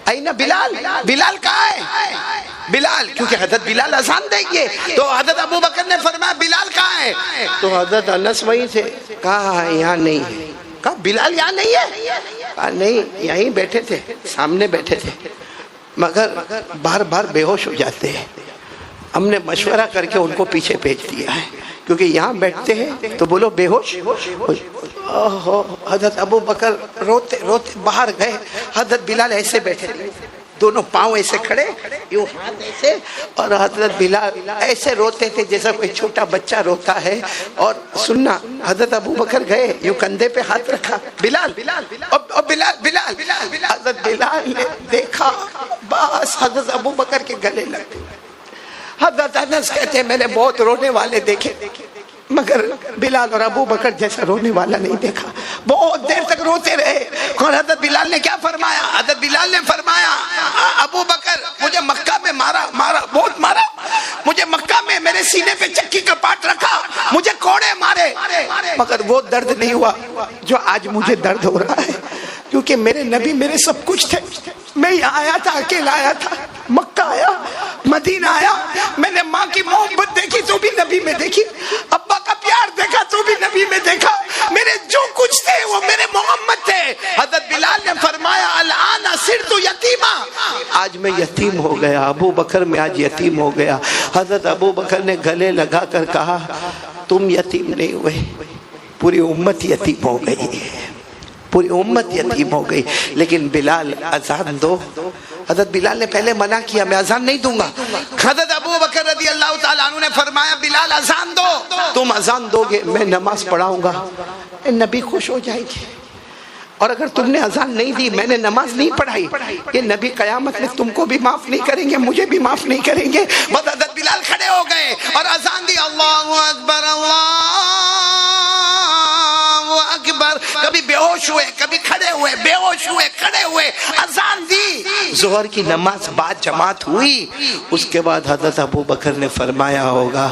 این بلال, بلال کہاں ہے؟ بلال, کیونکہ حضرت بلال اذان دیں گے. تو حضرت ابو بکر نے فرمایا بلال کہاں ہے؟ تو حضرت انس وہیں سے کہا یہاں نہیں ہے. کہا بلال یہاں نہیں ہے؟ کہا نہیں, یہیں بیٹھے تھے, سامنے بیٹھے تھے, مگر بار بار بے ہوش ہو جاتے ہیں. ہم نے مشورہ کر کے ان کو پیچھے بھیج دیا ہے, کیونکہ یہاں بیٹھتے ہیں تو بولو بے ہوش. حضرت ابو بکر روتے روتے باہر گئے. حضرت بلال ایسے بیٹھے, دونوں پاؤں ایسے کھڑے, یوں ہاتھ ایسے, اور حضرت بلال ایسے روتے تھے جیسا کوئی چھوٹا بچہ روتا ہے. اور سننا, حضرت ابو بکر گئے, یوں کندھے پہ ہاتھ رکھا, بلال بلال. حضرت بلال نے دیکھا, بس حضرت ابو بکر کے گلے لگ گئے. حضرت انس کہتے ہیں میں نے بہت رونے والے دیکھے, مگر بلال اور ابو بکر جیسا رونے والا نہیں دیکھا. بہت دیر تک روتے رہے. اور حضرت بلال نے کیا فرمایا؟ حضرت بلال نے فرمایا ابو بکر مجھے مکہ میں مارا, بہت مارا, مجھے مکہ میں میرے سینے پہ چکی کا پاٹ رکھا, مجھے کوڑے مارے, مگر وہ درد نہیں ہوا جو آج مجھے درد ہو رہا ہے. کیونکہ میرے نبی میرے سب کچھ تھے. میں یہاں آیا تھا, اکیلا آیا تھا, مکہ آیا, مدینہ آیا, میں نے ماں کی محبت دیکھی تو بھی نبی میں دیکھی, ابا کا پیار آج میں یتیم ہو گیا، ابو بکر میں آج یتیم ہو گیا۔ حضرت ابو بکر نے گلے لگا کر کہا تم یتیم نہیں ہوئے، پوری امت یتیم ہو گئی، پوری امت یتیم ہو گئی۔ لیکن بلال اذان دو۔ حضرت بلال نے پہلے منع کیا میں اذان نہیں دوں گا۔ حضرت ابو بکر رضی اللہ تعالیٰ عنہ نے فرمایا بلال اذان دو، تم اذان دو گے میں نماز پڑھاؤں گا، نبی خوش ہو جائیں گے، اور اگر تم نے اذان نہیں دی، میں نے نماز نہیں پڑھائی، یہ نبی قیامت میں تم کو بھی معاف نہیں کریں گے، مجھے بھی معاف نہیں کریں گے۔ بس حضرت بلال کھڑے ہو گئے اور اذان دی، اللہ اکبر اللہ اکبر، کبھی بے ہوش ہوئے، کبھی کھڑے ہوئے، بے ہوش ہوئے، کھڑے ہوئے، اذان دی، ظہر کی نماز بعد جماعت ہوئی۔ اس کے بعد حضرت ابو بکر نے فرمایا ہوگا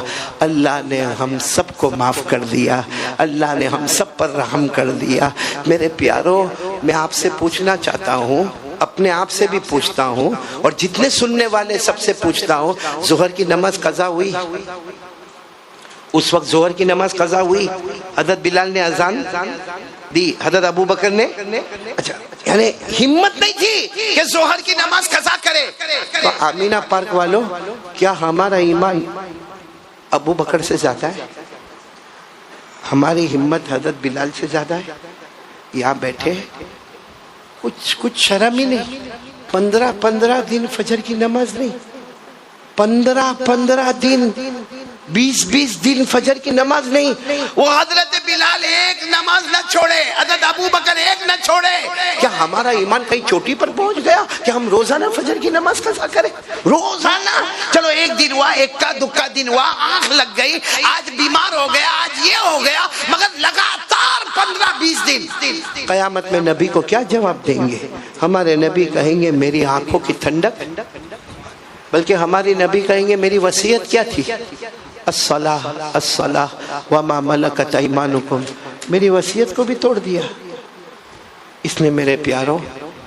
اللہ نے ہم سب کو معاف کر دیا، اللہ نے ہم سب پر رحم کر دیا۔ میرے پیارو، میں آپ سے پوچھنا چاہتا ہوں، اپنے آپ سے بھی پوچھتا ہوں اور جتنے سننے والے سب سے پوچھتا ہوں، ظہر کی نماز قضا ہوئی؟ اس وقت ظہر کی نماز قضا ہوئی؟ حضرت بلال نے اذان دی، حضرت ابو بکر نے، اچھا یعنی ہمت نہیں تھی کہ ظہر کی نماز قضا کرے۔ تو آمینہ پارک والوں، کیا ہمارا ایمان ابو بکر سے زیادہ ہے؟ ہماری ہمت حضرت بلال سے زیادہ ہے؟ یہاں بیٹھے کچھ شرم ہی نہیں، 15 دن فجر کی نماز نہیں، 15 دن، 20 دن فجر کی نماز نہیں۔ وہ حضرت بلال ایک نماز نہ چھوڑے، حضرت ابو بکر ایک نہ چھوڑے۔ کیا ہمارا ایمان کہیں چوٹی پر پہنچ گیا کہ ہم روزانہ فجر کی نماز قضا کریں؟ روزانہ؟ چلو ایک دن ہوا، ایک کا دکا دن ہوا، آنکھ لگ گئی، آج بیمار ہو گیا، آج یہ ہو گیا، مگر لگاتار 15-20 دن۔ قیامت میں نبی کو کیا جواب دیں گے؟ ہمارے نبی کہیں گے میری آنکھوں کی ٹھنڈک، بلکہ ہماری نبی کہیں گے میری وصیت کیا تھی؟ الصلاۃ وما ملکت ایمانکم، میری وصیت کو بھی توڑ دیا۔ اس نے میرے پیاروں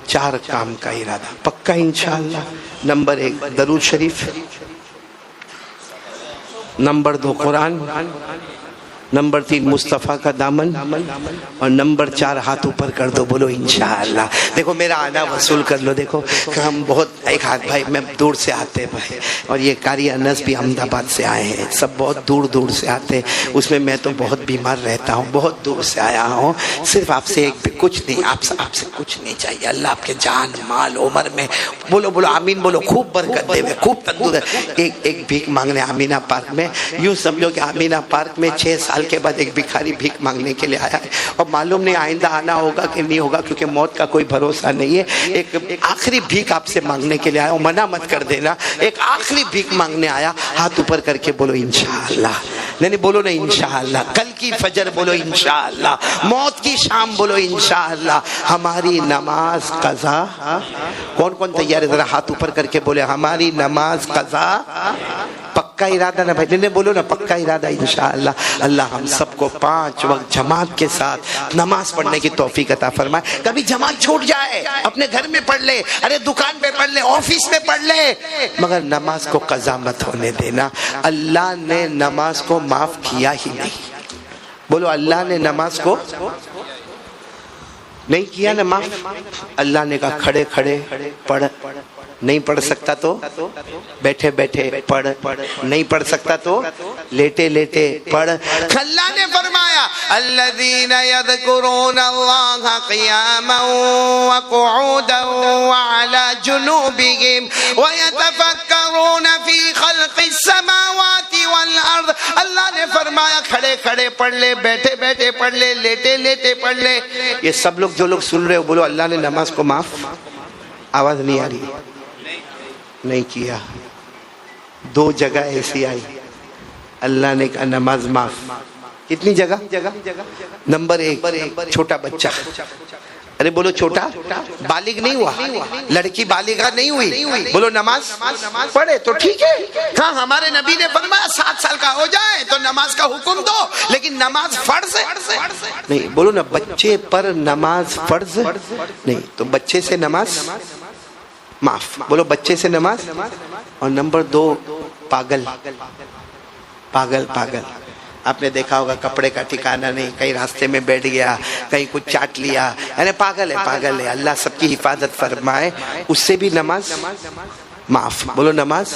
4 کام کا ارادہ پکا انشاءاللہ۔ نمبر 1 درود شریف، نمبر 2 قرآن، نمبر 3 مصطفیٰ کا دامن، اور نمبر 4 ہاتھ اوپر کر دو، بولو انشاءاللہ۔ دیکھو میرا آنا وصول کر لو، دیکھو کہ ہم بہت ایک ہاتھ بھائی میں دور سے آتے ہیں، اور یہ قاری انس بھی احمد آباد سے آئے ہیں، سب بہت دور سے آتے ہیں، اس میں تو بہت بیمار رہتا ہوں، بہت دور سے آیا ہوں، صرف آپ سے کچھ نہیں، آپ سے کچھ نہیں چاہیے، اللہ آپ کے جان مال عمر میں، بولو آمین، بولو خوب برکت دے، خوب تندرست۔ ایک بھیک مانگنے آمینہ پارک میں، یوں سمجھو کہ آمینہ پارک میں 6 سال کے بعد ایک بھکاری بھیک مانگنے کے لیے آیا ہے، اور معلوم نہیں آئندہ آنا ہوگا کہ نہیں ہوگا، کیونکہ موت کا کوئی بھروسہ نہیں ہے۔ ایک آخری بھیک آپ سے مانگنے کے لیے آیا ہوں، منع مت کر دینا، ایک آخری بھیک مانگنے آیا، ہاتھ اوپر کر کے بولو انشاءاللہ، نہیں بولو نا انشاءاللہ، کل کی فجر بولو انشاءاللہ، موت کی شام بولو انشاءاللہ، ہماری نماز قضا۔ کون تیار ہے؟ ذرا ہاتھ اوپر کر کے بولے ہماری نماز قضا۔ پکا ارادہ نا بھائی، بولو نا پکا ارادہ انشاءاللہ۔ اللہ ہم سب کو 5 وقت جماعت کے ساتھ نماز پڑھنے کی توفیق عطا فرمائے۔ کبھی جماعت چھوٹ جائے، اپنے گھر میں پڑھ لے، ارے دکان پہ پڑھ لے، آفس میں پڑھ لے، مگر نماز کو قضا مت ہونے دینا۔ اللہ نے نماز کو معاف کیا ہی نہیں، بولو اللہ نے نماز کو نہیں کیا نا معاف۔ اللہ نے کہا کھڑے کھڑے پڑھ، نہیں پڑھ سکتا تو بیٹھے بیٹھے پڑھ، نہیں پڑھ سکتا تو لیٹے لیٹے پڑھ۔ اللہ نے فرمایا الذین یذکرون اللہ قیاما وقعودا وعلی جنوبہم ویتفکرون فی خلق السماوات والارض۔ اللہ نے فرمایا کھڑے کھڑے پڑھ لے، بیٹھے بیٹھے پڑھ لے، لیٹے لیٹے پڑھ لے۔ یہ سب لوگ جو لوگ سن رہے ہو بولو اللہ نے نماز کو معاف، آواز نہیں آ رہی، نہیں کیا۔ 2 جگہ ایسی آئی اللہ نے کہا نماز معاف۔ کتنی جگہ؟ نمبر 1 چھوٹا بچہ، ارے بولو چھوٹا، بالغ نہیں ہوا، لڑکی بالغہ نہیں ہوئی، بولو نماز پڑھے تو ٹھیک ہے۔ ہاں ہمارے نبی نے فرمایا 7 سال کا ہو جائے تو نماز کا حکم دو، لیکن نماز فرض نہیں، بولو نا بچے پر نماز فرض نہیں، تو بچے سے نماز معاف، بولو بچے سے نماز۔ اور نمبر 2 پاگل، آپ نے دیکھا ہوگا کپڑے کا ٹھکانہ نہیں، کہیں راستے میں بیٹھ گیا، کہیں کچھ چاٹ لیا، یعنی پاگل ہے۔ اللہ سب کی حفاظت فرمائے، اس سے بھی نماز معاف، بولو نماز۔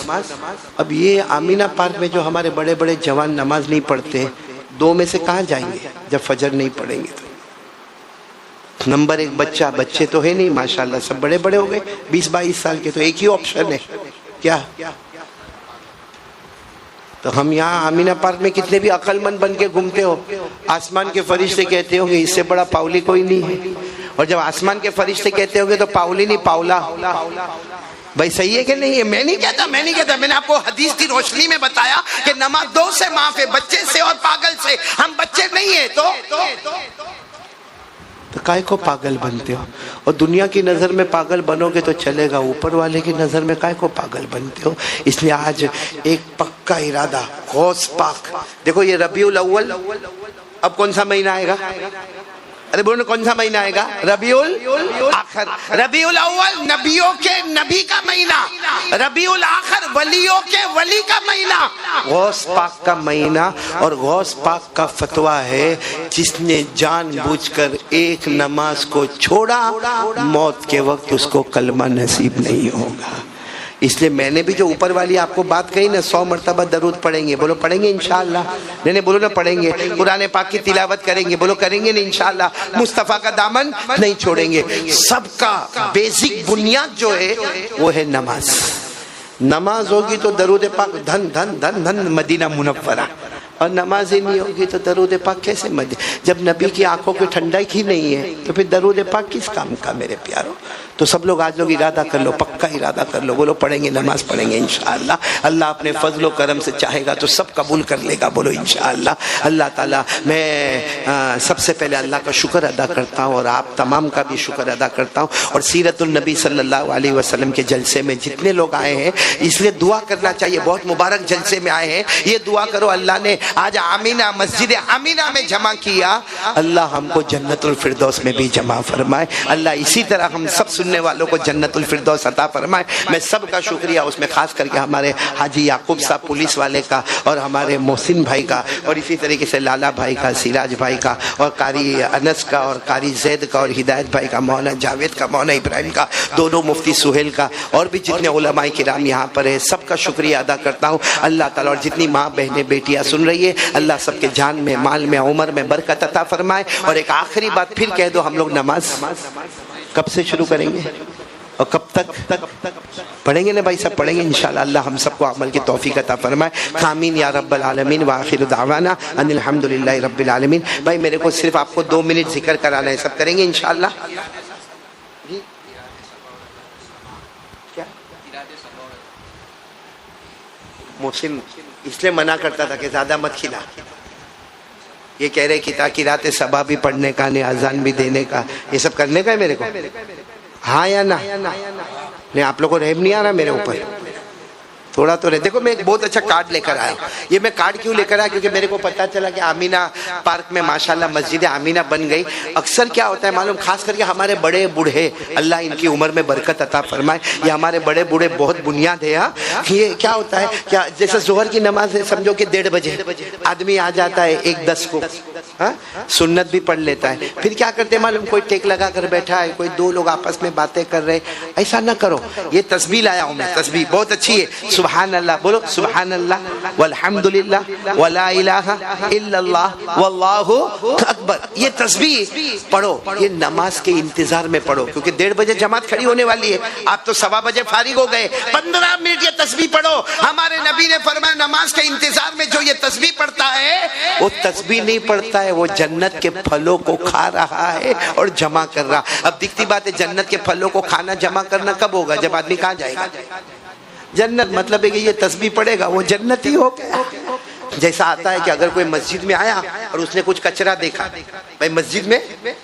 اب یہ آمینہ پارک میں جو ہمارے بڑے بڑے جوان نماز نہیں پڑھتے، دو میں سے کہاں جائیں گے جب فجر نہیں پڑھیں گے؟ تو نمبر ایک بچے تو ہے نہیں ماشاءاللہ، سب بڑے بڑے ہو گئے 20-22 سال کے، تو ایک ہی آپشن ہے کیا؟ تو ہم یہاں آمینہ پارک میں کتنے بھی عقل مند بن کے گھومتے ہو، آسمان کے فرشتے کہتے ہوں گے اس سے بڑا پاؤلی کوئی نہیں ہے، اور جب آسمان کے فرشتے کہتے ہوں گے تو پاؤلی نہیں پاؤلا۔ بھائی صحیح ہے کہ نہیں ہے؟ میں نہیں کہتا، میں نے آپ کو حدیث کی روشنی میں بتایا کہ نماز دو سے معاف ہے، بچے سے اور پاگل سے۔ ہم بچے نہیں ہیں تو کائے کو پاگل بنتے ہو؟ اور دنیا کی نظر میں پاگل بنو گے تو چلے گا، اوپر والے کی نظر میں کائے کو پاگل بنتے ہو؟ اس لیے آج ایک پکا ارادہ، غوث پاک۔ دیکھو یہ ربیع الاول، اب کون سا مہینہ آئے گا؟ ارے بولو کون سا مہینہ آئے گا؟ ربیع الاخر۔ ربیع الاول نبیوں کے نبی کا مہینہ، ربیع الاخر ولیوں کے ولی کا مہینہ، غوث پاک کا مہینہ۔ اور غوث پاک کا فتویٰ ہے جس نے جان بوجھ کر ایک نماز کو چھوڑا، موت کے وقت اس کو کلمہ نصیب نہیں ہوگا۔ اس لیے میں نے بھی جو اوپر والی آپ کو بات کہی نا، 100 مرتبہ درود پڑھیں گے، بولو پڑھیں گے انشاءاللہ؟ نہیں بولو نا پڑھیں گے۔ قرآن پاک کی تلاوت کریں گے، بولو کریں گے نا انشاءاللہ؟ مصطفیٰ کا دامن نہیں چھوڑیں گے۔ سب کا بیسک بنیاد جو ہے وہ ہے نماز۔ نماز ہوگی تو درود پاک دھن دھن دھن دھن مدینہ منورہ، اور نماز ہی نہیں ہوگی تو درود پاک کیسے جب نبی کی آنکھوں کی ٹھنڈک ہی نہیں ہے تو پھر درود پاک کس کام کا میرے پیاروں؟ تو سب لوگ آج ارادہ کر لو، پکا ارادہ کر لو، بولو پڑھیں گے، نماز پڑھیں گے انشاءاللہ۔ اللہ اپنے فضل و کرم سے چاہے گا تو سب قبول کر لے گا، بولو انشاءاللہ۔ اللہ تعالیٰ، میں سب سے پہلے اللہ کا شکر ادا کرتا ہوں، اور آپ تمام کا بھی شکر ادا کرتا ہوں، اور سیرت النبی صلی اللہ علیہ وسلم کے جلسے میں جتنے لوگ آئے ہیں، اس لیے دعا کرنا چاہیے، بہت مبارک جلسے میں آئے ہیں، یہ دعا کرو اللہ نے آج آمینہ مسجد آمینہ میں جمع کیا، اللہ ہم کو جنت الفردوس میں بھی جمع فرمائے، اللہ اسی طرح ہم سب سننے والوں کو جنت الفردوس عطا فرمائے۔ میں سب کا شکریہ، اس میں خاص کر کے ہمارے حاجی یعقوب صاحب پولیس والے کا، اور ہمارے محسن بھائی کا، اور اسی طریقے سے لالا بھائی کا، سراج بھائی کا، اور قاری انس کا، اور قاری زید کا، اور ہدایت بھائی کا، مولانا جاوید کا، مولانا ابراہیم کا، دونوں مفتی سہیل کا، اور بھی جتنے علماء کرام یہاں پر ہیں، سب کا شکریہ ادا کرتا ہوں۔ اللہ تعالیٰ، اور جتنی ماں بہنیں بیٹیاں سن رہی ہے، اللہ سب کے جان میں، مال میں، عمر میں برکت عطا فرمائے۔ اور ایک آخری بات پھر کہہ دو، ہم لوگ نماز کب سے شروع کریں گے اور کب تک پڑھیں گے نا بھائی؟ سب پڑھیں گے انشاءاللہ۔ اللہ ہم سب کو عمل کی توفیق عطا فرمائے، آمین یا رب العالمین۔ وآخر دعوانا ان الحمدللہ رب العالمین۔ بھائی میرے کو صرف آپ کو 2 منٹ ذکر کرانا ہے، سب کریں گے انشاءاللہ؟ محسن اس لیے منع کرتا تھا کہ زیادہ مت کھلا، یہ کہہ رہے قرات صبا بھی پڑھنے کا، اذان بھی دینے کا، یہ سب کرنے کا ہے میرے کو، ہاں یا نہ؟ نہیں آپ لوگوں کو رحم نہیں آ رہا میرے اوپر؟ تھوڑا تو رہے۔ دیکھو میں ایک بہت اچھا کارڈ لے کر آیا، یہ میں کارڈ کیوں لے کر آیا؟ کیونکہ میرے کو پتا چلا کہ آمینہ پارک میں ماشاءاللہ مسجد آمینہ بن گئی۔ اکثر کیا ہوتا ہے معلوم، خاص کر کے ہمارے بڑے بوڑھے، اللہ ان کی عمر میں برکت عطا فرمائے، یہ ہمارے بڑے بوڑھے بہت بنیاد ہے۔ ہاں یہ کیا ہوتا ہے، کیا جیسے ظہر کی نماز ہے، سمجھو کہ 1:30 بجے آدمی آ جاتا ہے 1:10 کو، ہاں سنت بھی پڑھ لیتا ہے، پھر کیا کرتے ہیں معلوم، کوئی ٹیک لگا کر بیٹھا ہے، کوئی 2 لوگ آپس میں باتیں کر رہے، ایسا نہ کرو۔ یہ تسبیح لایا ہوں میں، تسبیح بہت اچھی ہے، سبحان اللہ، بولو سبحان اللہ والحمدللہ ولا الہ الا اللہ واللہ اکبر، یہ تسبیح پڑھو، یہ نماز کے انتظار میں پڑھو، کیونکہ 1:30 بجے جماعت کھڑی ہونے والی ہے، آپ تو 1:15 بجے فارغ ہو گئے، 15 منٹ یہ تسبیح پڑھو۔ ہمارے نبی نے فرمایا نماز کے انتظار میں جو یہ تسبیح پڑھتا ہے، وہ تسبیح نہیں پڑھتا ہے، وہ جنت کے پھلوں کو کھا رہا ہے اور جمع کر رہا۔ اب دکھتی بات ہے، جنت کے پھلوں کو کھانا جمع کرنا کب ہوگا؟ جب آدمی کہاں جائے گا؟ جنت۔ مطلب ہے کہ یہ تسبیح پڑھے گا وہ جنت ہی ہو گیا۔ جیسا آتا ہے کہ اگر کوئی مسجد میں آیا اور اس نے کچھ کچرا دیکھا، بھائی مسجد میں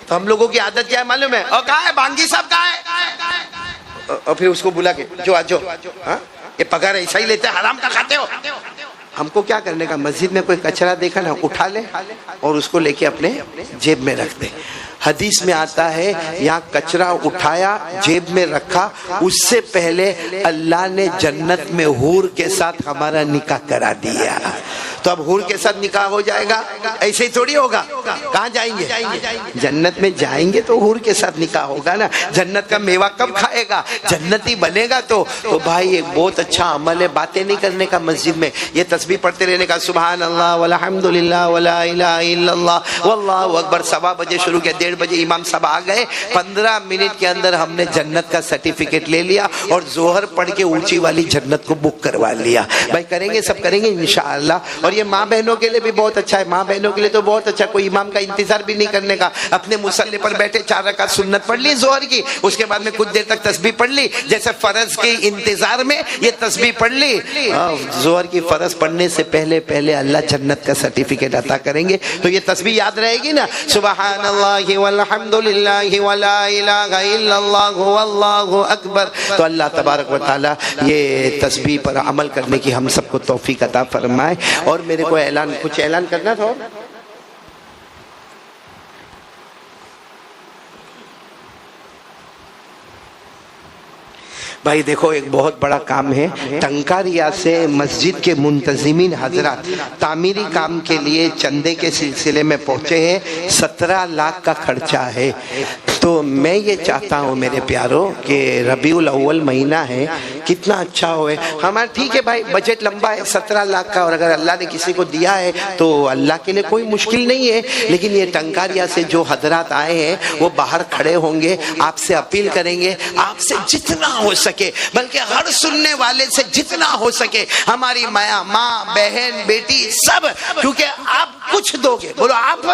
تو ہم لوگوں کی عادت کیا ہے معلوم ہے؟ اور کہاں ہے بانگی صاحب، کہاں ہے؟ اور پھر اس کو بلا کے جو آجو، ہاں یہ پگار ایسا ہی لیتے ہیں، حرام کا کھاتے ہو۔ ہم کو کیا کرنے کا، مسجد میں کوئی کچرا دیکھا نا، اٹھا لے اور اس کو لے کے اپنے جیب میں رکھ دے۔ حدیث میں آتا ہے یہاں کچرا اٹھایا جیب میں رکھا، اس سے پہلے اللہ نے جنت میں حور کے ساتھ ہمارا نکاح کرا دیا۔ تو اب حور کے ساتھ نکاح ہو جائے گا؟ ایسے ہی تھوڑی ہوگا. کہاں جائیں گے؟ جنت میں جائیں گے تو حور کے ساتھ نکاح ہوگا نا. جنت کا میوہ کب کھائے گا؟ جنتی بنے گا تو بھائی ایک بہت اچھا عمل ہے باتیں نہیں کرنے کا مسجد میں, یہ تسبیح پڑھتے رہنے کا, سبحان اللہ والحمد للہ ولا الہ الا اللہ واللہ اکبر. 7 بجے شروع کیا, 1:30 بجے امام صاحب آ گئے, 15 منٹ کے اندر ہم نے جنت کا سرٹیفکیٹ لے لیا اور ظہر پڑھ کے اونچی والی جنت کو بک کروا لیا. بھائی کریں گے, سب کریں گے انشاءاللہ. اور یہ ماں بہنوں کے لیے بھی بہت اچھا ہے, ماں بہنوں کے لیے تو بہت اچھا, کوئی امام کا انتظار بھی نہیں کرنے کا, اپنے مصلی پر بیٹھے 4 رکعت سنت پڑھ لی ظہر کی, اس کے بعد میں کچھ دیر تک تسبیح پڑھ لی, جیسے فرض کے انتظار میں یہ تسبیح پڑھ لی. ظہر کی فرض پڑھنے سے پہلے اللہ جنت کا سرٹیفکیٹ عطا کریں گے. تو یہ تسبیح یاد رہے گی نا, سبحان اللہ والحمد للہ ولا الہ الا اللہ واللہ اکبر. تو اللہ تبارک و تعالی یہ تسبیح پر عمل کرنے کی ہم سب کو توفیق عطا فرمائے. اور میرے کو کچھ اعلان کرنا تھا. بھائی دیکھو ایک بہت بڑا کام ہے, ٹنکاریا سے مسجد کے منتظمین حضرات تعمیری کام کے لیے چندے کے سلسلے میں پہنچے ہیں. 17 لاکھ کا خرچہ ہے. تو میں یہ چاہتا ہوں میرے پیاروں کہ ربیع الاول مہینہ ہے, کتنا اچھا ہوئے ہمارا. ٹھیک ہے بھائی بجٹ لمبا ہے 17 لاکھ کا, اور اگر اللہ نے کسی کو دیا ہے تو اللہ کے لیے کوئی مشکل نہیں ہے. لیکن یہ ٹنکاریا سے جو حضرات آئے ہیں وہ باہر کھڑے ہوں گے, آپ سے اپیل کریں گے آپ سے جتنا ہو سکے, بلکہ ہر سننے والے سے جتنا ہو سکے, ہماری ماں بہن بیٹی سب, کیونکہ آپ کچھ دو گے, بولو آپ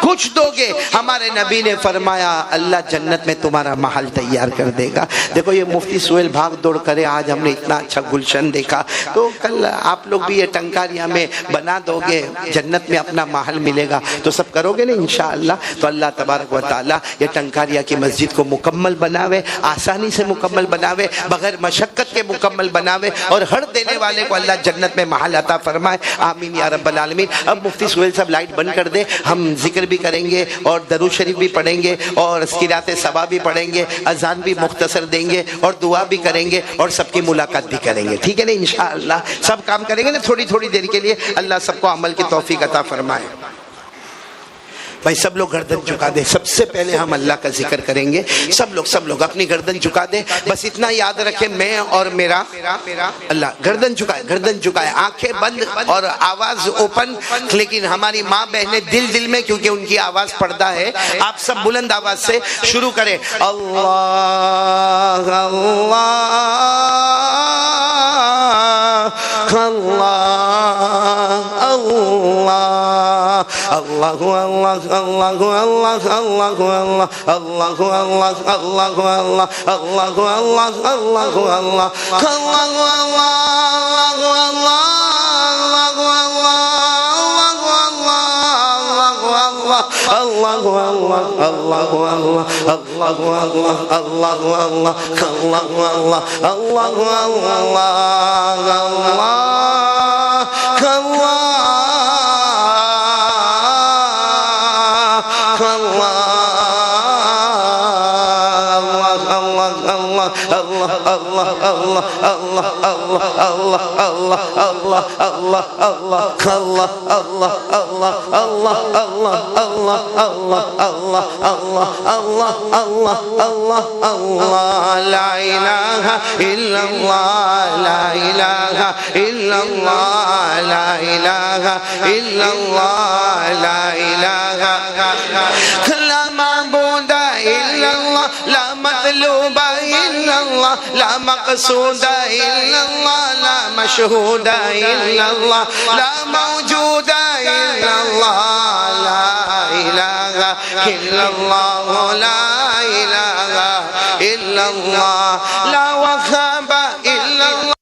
کچھ دو گے. ہمارے نبی نے فرمایا اللہ جنت میں تمہارا محل تیار کر دے گا. دیکھو یہ مفتی سہیل بھاگ دوڑ کرے, آج ہم نے اتنا اچھا گلشن دیکھا, تو کل آپ لوگ بھی یہ ٹنکاریا میں بنا دو گے, جنت میں اپنا محل ملے گا. تو سب کرو گے نا انشاءاللہ. تو اللہ تبارک و تعالی یہ ٹنکاریا کی مسجد کو مکمل بناوے, آسانی سے مکمل بناوے, بغیر مشقت کے مکمل بناوے, اور ہر دینے والے کو اللہ جنت میں محل عطا فرمائے. آمین یا رب العالمین. اب مفتی سہیل صاحب لائٹ بند کر دیں, ہم ذکر بھی کریں گے اور درود شریف بھی پڑھیں گے اور قرات صبا بھی پڑھیں گے, اذان بھی مختصر دیں گے اور دعا بھی کریں گے اور سب کی ملاقات بھی کریں گے. ٹھیک ہے نا انشاءاللہ. سب کام کریں گے نا تھوڑی دیر کے لیے. اللہ سب کو عمل کی توفیق عطا فرمائے. بھائی سب لوگ گردن جھکا دیں. سب سے پہلے ہم اللہ کا ذکر کریں گے. سب لوگ اپنی گردن جھکا دیں. بس اتنا یاد رکھیں, میں اور میرا اللہ. گردن جھکائے, آنکھیں بند اور آواز اوپن. لیکن ہماری ماں بہنیں دل میں, کیونکہ ان کی آواز پردہ ہے, آپ سب بلند آواز سے شروع کریں. اللہ اللہ اللہ اللہ اللہ اللہ اللہ اللہ اللہ اللہ اللہ لا مقصود إلا الله لا مشهود إلا الله لا موجود إلا الله لا إله إلا الله لا إله إلا الله لا وهاب إلا الله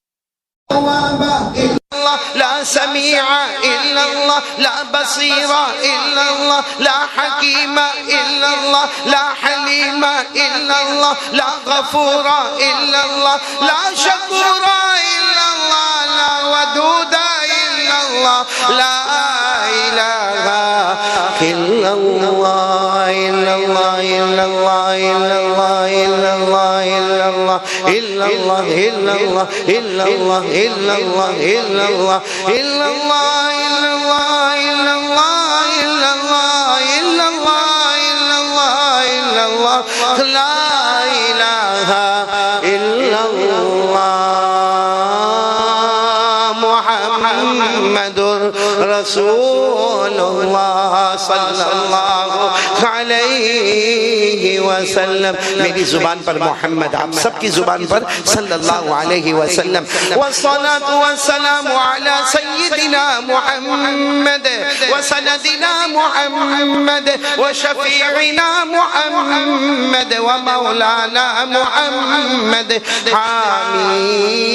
لا سميع إلا الله لا بصير إلا الله لا حكيم إلا الله لا حليم إلا الله لا غفور إلا الله لا شكور إلا الله لا ودود إلا الله لا إله إلا الله إلا الله إلا الله إلا الله إلا الله إلا الله إلا الله إلا الله إلا الله إلا الله إلا الله إلا الله إلا الله إلا الله إلا الله إلا الله إلا الله إلا الله لا إله إلا الله محمد رسول اللہ صلی اللہ علیہ وسلم. میری زبان پر محمد، آپ سب کی زبان پر صلی اللہ علیہ وسلم. والصلاة والسلام على سیدنا محمد وسندنا محمد وشفیعنا محمد ومولانا محمد. حامیم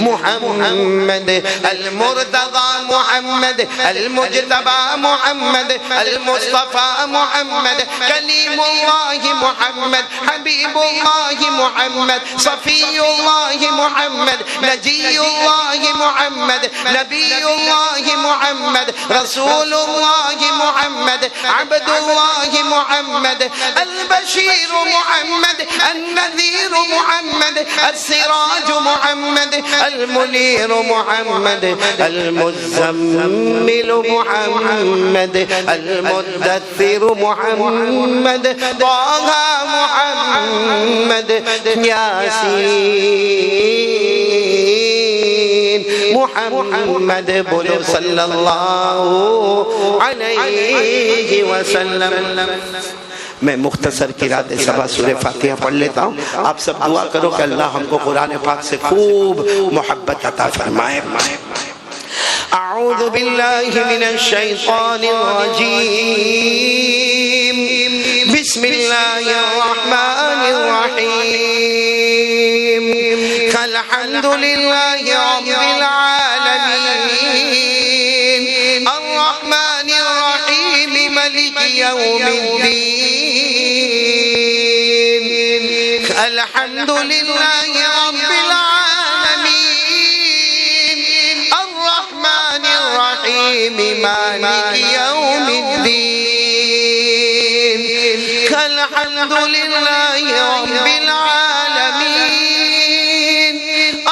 محمد المرتضى محمد المجتبى محمد المصطفى محمد كليم الله محمد حبيب الله محمد صفي الله محمد نجي الله محمد نبي الله محمد رسول الله محمد عبد الله محمد البشير محمد النذير محمد السراج محمد المنير محمد المزمل محمد المدثر محمد طه محمد ياسين محمد. بولو صلی اللہ علیہ وسلم. میں مختصر قرات سبا سورہ فاتحہ پڑھ لیتا ہوں. آپ سب دعا کرو کہ اللہ ہم کو قرآن پاک سے خوب محبت عطا فرمائے. اعوذ باللہ من الشیطان الرجیم. بسم اللہ الرحمن الرحیم. الحمد للہ رب العالمین الرحمن الرحیم ملک یوم الدین. الحمد للہ رب العالمین الرحمن الرحیم مالک یوم الدین. الحمد للہ رب العالمین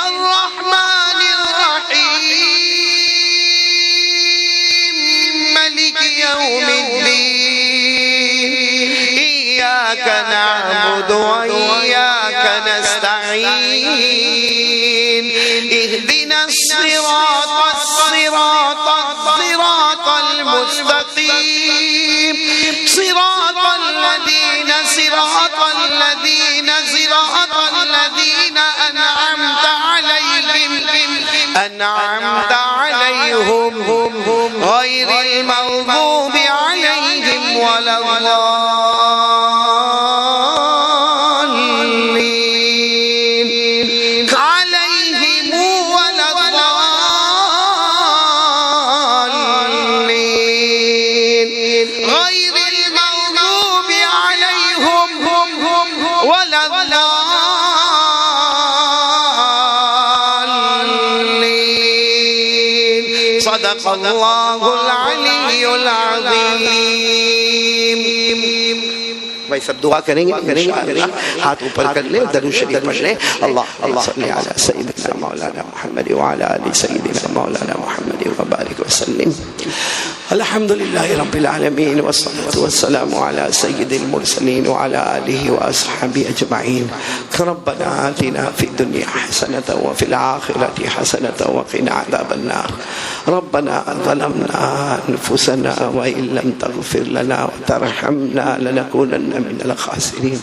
الرحمن الرحیم مالک یوم الدین. إياك نعبد وإياك نستعين اهدنا الصراط المستقيم صراط الذين أنعمت عليهم غير المغضوب عليهم ولا الضالين عليهم ولا الضالين غير المغضوب عليهم ولا الضالين. صدق اللہ العلی العظیم. بھائی سب دعا کریں گے انشاءاللہ. ہاتھ اوپر کر لیں، درود شریف پڑھ لیں. اللہ صلی علی سیدنا مولانا محمد وعلی آل سیدنا مولانا محمد وبارک وسلم. الحمدللہ رب العالمین والصلاة والسلام علی سید المرسلین وعلی آلہ واصحابہ اجمعین. ربنا آتنا فی الدنیا حسنة وفی الآخرة حسنة وقنا عذاب النار. ربنا ظلمنا انفسنا وإن لم تغفر لنا وترحمنا لنكونن من الخاسرين.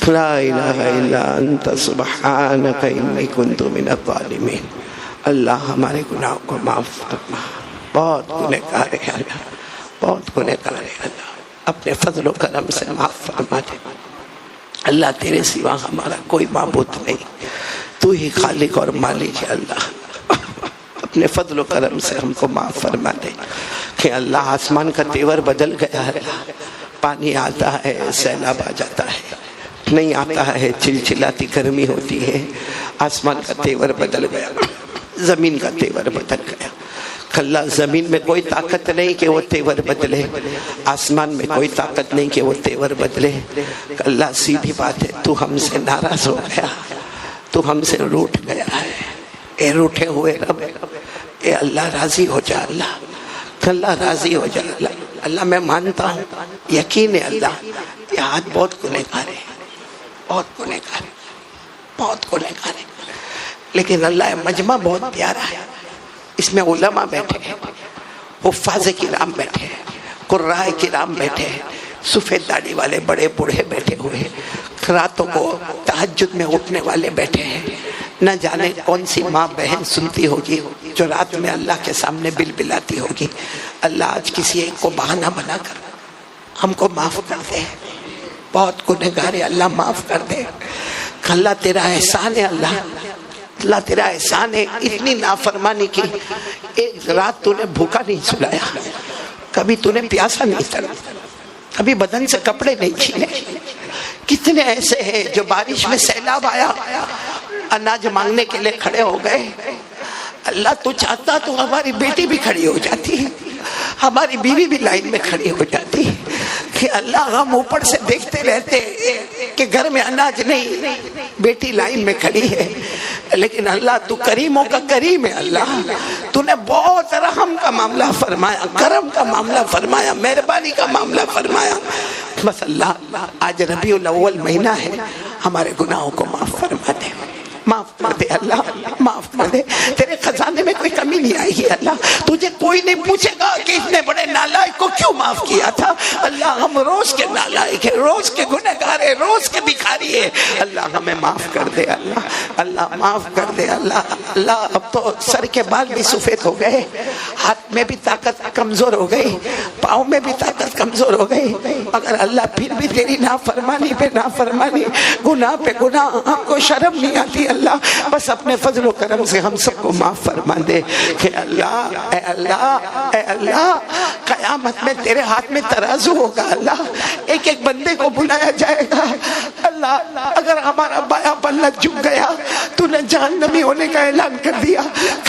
لا إله إلا أنت سبحانك إني كنت من الظالمين. اللہ ہمارے گناہوں کو معاف فرما. بہت گنہگار ہے اللہ، بہت گنہگار ہے اللہ. اپنے فضل و کرم سے معاف فرما دے اللہ. تیرے سوا ہمارا کوئی معبود نہیں، تو ہی خالق اور مالک ہے اللہ. اپنے فضل و کرم سے ہم کو معاف فرما دے کہ اللہ آسمان کا تیور بدل گیا ہے. پانی آتا ہے سیلاب آ جاتا ہے، نہیں آتا ہے چلچلاتی گرمی ہوتی ہے. آسمان کا تیور بدل گیا، زمین کا تیور بدل گیا. کھلا زمین میں کوئی طاقت نہیں کہ وہ تیور بدلے، آسمان میں کوئی طاقت نہیں کہ وہ تیور بدلے۔ کھلا سیدھی بات ہے، تو ہم سے ناراض ہو گیا، تو ہم سے روٹھ گیا ہے۔ اے روٹھے ہوئے رب، اے اللہ راضی ہو جا، اللہ راضی ہو جا۔ اللہ میں مانتا ہوں، یقین ہے اللہ یہ ہاتھ بہت گنہگار ہے، بہت گنہگار ہے، بہت گنہگار ہے، لیکن اللہ مجمع بہت پیارا ہے۔ اس میں علماء بیٹھے ہیں، حفاظ کرام بیٹھے ہیں، قراء کرام بیٹھے ہیں، سفید داڑھی والے بڑے بوڑھے بیٹھے ہوئے ہیں، راتوں کو تہجد میں اٹھنے والے بیٹھے ہیں۔ نہ جانے کون سی ماں بہن سنتی ہوگی جو رات میں اللہ کے سامنے بلبلاتی ہوگی۔ اللہ آج کسی ایک کو بہانہ بنا کر ہم کو معاف کر دے، بہت گنہگار ہے، اللہ معاف کر دے۔ اللہ تیرا احسان ہے، اللہ تیرا احسان ہے، اتنی نافرمانی کی، ایک رات تو نے بھوکا نہیں سلایا، کبھی تو نے پیاسا نہیں تڑا، کبھی بدن سے کپڑے نہیں چھینے۔ کتنے ایسے ہیں جو بارش میں سیلاب آیا، اناج مانگنے کے لیے کھڑے ہو گئے۔ اللہ تو چاہتا تو ہماری بیٹی بھی کھڑی ہو جاتی، ہماری بیوی بھی لائن میں کھڑی ہو جاتی، کہ اللہ ہم اوپر سے دیکھتے رہتے کہ گھر میں اناج نہیں، بیٹی لائن میں کھڑی ہے، لیکن اللہ تو کریموں کا کریم ہے۔ اللہ تو نے بہت رحم کا معاملہ فرمایا، کرم کا معاملہ فرمایا، مہربانی کا معاملہ فرمایا۔ بس اللہ آج ربیع الاول مہینہ ہے، ہمارے گناہوں کو معاف فرما دے، معاف کر دے اللہ، معاف کر دے۔ تیرے خزانے میں کوئی کمی نہیں آئی ہے اللہ، تجھے کوئی نہیں پوچھے گا کہ اتنے بڑے نالائق کو کیوں معاف کیا تھا۔ اللہ ہم روز کے نالائق ہیں، روز کے گنہگار ہیں، روز کے بھکاری ہیں، اللہ ہمیں معاف کر دے اللہ معاف کر دے اللہ۔ اب تو سر کے بال بھی سفید ہو گئے، ہاتھ میں بھی طاقت کمزور ہو گئی، پاؤں میں بھی طاقت کمزور ہو گئی، مگر اللہ پھر بھی تیری نافرمانی پہ نافرمانی، گناہ پہ گناہ، ہم کو شرم نہیں آتی اللہ، بس اپنے فضل و کرم سے ہم سب کو معاف فرما دے۔ کہ اللہ اے اللہ قیامت میں تیرے ہاتھ میں ترازو ہوگا اللہ، ایک ایک بندے کو بلایا جائے گا اللہ۔ اگر ہمارا بایا پلہ جھک گیا، تو نے جہنمی ہونے کا اعلان کر دیا،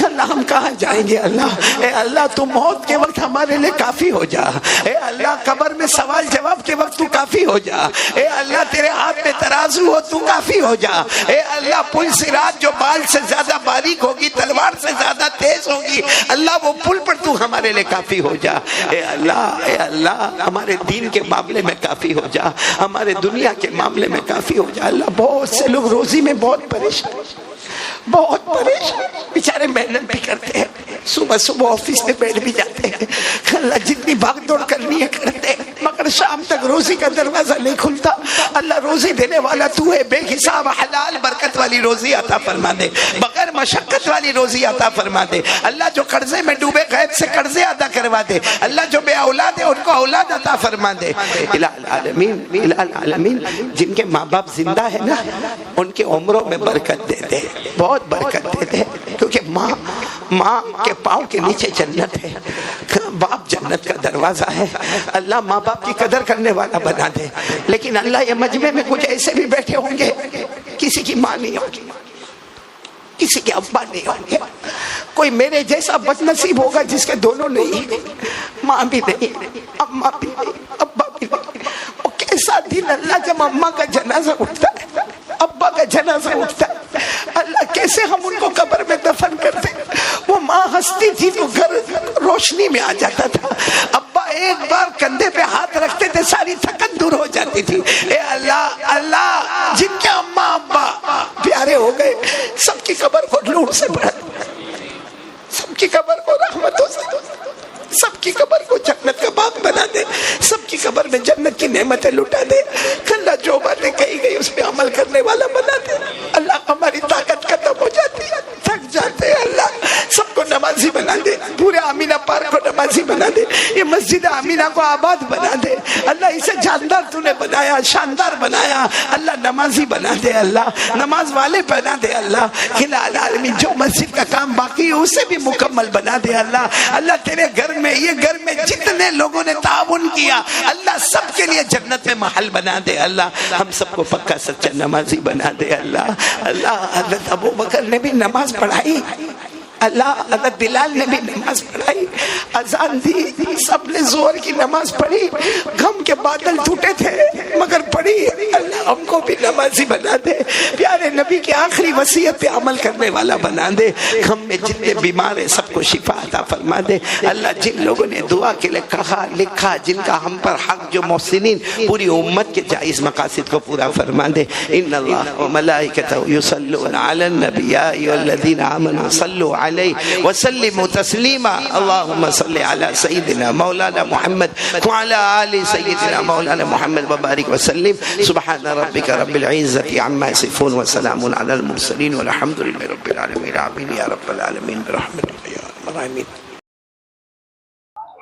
اللہ ہم کہاں جائیں گے اللہ؟ اے اللہ تو موت کے وقت ہمارے لئے کافی ہو جا، اے اللہ قبر میں سوال جواب کے وقت تو کافی ہو جا، اے اللہ تیرے ہاتھ میں ترازو ہو تو کافی ہو جا، اے اللہ پل صراط جو بال سے زیادہ باریک ہوگی، تلوار سے زیادہ تیز ہوگی، اللہ وہ پل پر تو ہمارے لئے کافی ہو جا۔ اے اللہ ہمارے دین کے معاملے میں کافی ہو جا، ہمارے دنیا کے معاملے میں کافی ہو جا اللہ۔ بہت سے لوگ روزی میں بہت پریشان، بیچارے محنت بھی کرتے ہیں، صبح آفس میں بیٹھ بھی جاتے ہیں، اللہ جتنی بھاگ دوڑ کرنی ہے کرتے ہیں، مگر شام تک روزی کا دروازہ نہیں کھلتا۔ اللہ روزی دینے والا تو ہے، بے حساب حلال برکت والی روزی عطا فرما دے، بغیر مشقت والی روزی عطا فرما دے اللہ۔ جو قرضے میں ڈوبے غیب سے قرضے ادا کروا دے اللہ، جو بے اولاد ہے ان کو اولاد عطا فرما دے۔ الہ العالمین جن کے ماں باپ زندہ ہے نا، ان کے عمروں میں برکت دے دے، بہت برکت دے دے، کیونکہ ماں کے پاؤں کے نیچے جنت ہے، باپ جنت کا دروازہ ہے۔ اللہ ماں باپ کی قدر کرنے والا بنا دے۔ لیکن اللہ یہ مجمع میں کچھ ایسے بھی بیٹھے ہوں گے، کسی کی ماں نہیں ہوگی، کسی کے ابا نہیں ہوں گے، کوئی میرے جیسا بد نصیب ہوگا جس کے دونوں نہیں، ماں بھی نہیں، اماں بھی نہیں، ابا بھی نہیں۔ وہ کیسا دن اللہ جب اماں کا جنازہ اٹھتا ہے، ابا کا جنازہ اٹھتا ہے، اللہ کیسے ہم ان کو قبر میں دفن کرتے۔ وہ ماں ہنستی تھی تو گھر روشنی میں آ جاتا تھا، ابا ایک بار کندھے پہ ہاتھ رکھتے تھے ساری تھکن دور ہو جاتی تھی۔ اے اللہ جن کے اماں ابا پیارے ہو گئے، سب کی قبر کو نور سے بھر، سب کی قبر کو رحمتوں سے، سب کی قبر کو جنت کا باغ بنا دے، سب کی قبر میں جنت کی نعمتیں لٹا دے۔ اللہ جو باتیں کہی گئی اس پہ عمل کرنے والا بنا دے اللہ۔ ہماری طاقت ختم ہو جاتی ہے، تھک جاتے ہیں اللہ، سب کو نمازی بنا دے، پورے آمینہ پارک کو نمازی بنا دے، یہ مسجد آمینہ کو آباد بنا دے اللہ، اسے جاندار تو نے بنایا، شاندار بنایا اللہ، نمازی بنا دے اللہ، نماز والے بنا دے اللہ۔ الہ العالمین جو مسجد کا کام باقی ہے اسے بھی مکمل بنا دے اللہ۔ اللہ تیرے گھر میں، یہ گھر میں جتنے لوگوں نے تعاون کیا اللہ، سب کے لیے جنت میں محل بنا دے اللہ، ہم سب کو پکا سچا نمازی بنا دے اللہ۔ اللہ حضرت ابو بکر نے بھی نماز پڑھائی، اللہ حضرت بلال نے بھی نماز پڑھائی، اذان دی، سب نے زور کی نماز پڑھی، غم کے بادل ٹوٹے تھے مگر پڑھی۔ اللہ ہم کو بھی نمازی بنا دے، پیارے نبی کی آخری وصیت پہ عمل کرنے والا بنا دے، غم میں جتنے بیمار ہیں سب کو شفا عطا فرما دے۔ اللہ جن لوگوں نے دعا کے لیے کہا لکھا، جن کا ہم پر حق جو محسنین، پوری امت کے جائز مقاصد کو پورا فرما دے۔ ان اللہ و ملائکتہ یصلون علی النبی یا ایھا الذین آمنوا صلوا علیہ وسلموا تسلیما اللہم صل علی سیدنا مولانا محمد وعلی آل سیدنا مولانا محمد وبارک وسلم۔ سبحان ربک رب العزت عما یصفون وسلام علی المرسلین والحمد للہ رب العالمین۔ آمین یا رب العالمین برحمتک یا ارحم الراحمین۔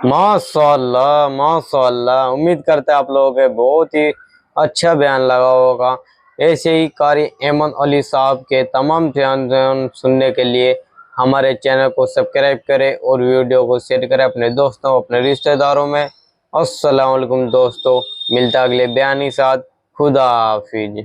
ماشاءاللہ ماشاءاللہ، امید کرتے ہیں آپ لوگوں کے بہت ہی اچھا بیان لگا ہوگا۔ ایسے ہی قاری ایمن علی صاحب کے تمام بیان سننے کے لیے ہمارے چینل کو سبسکرائب کریں اور ویڈیو کو شیئر کریں اپنے دوستوں، اپنے رشتہ داروں میں۔ السلام علیکم دوستو، ملتا اگلے بیان کے ساتھ، خدا حافظ۔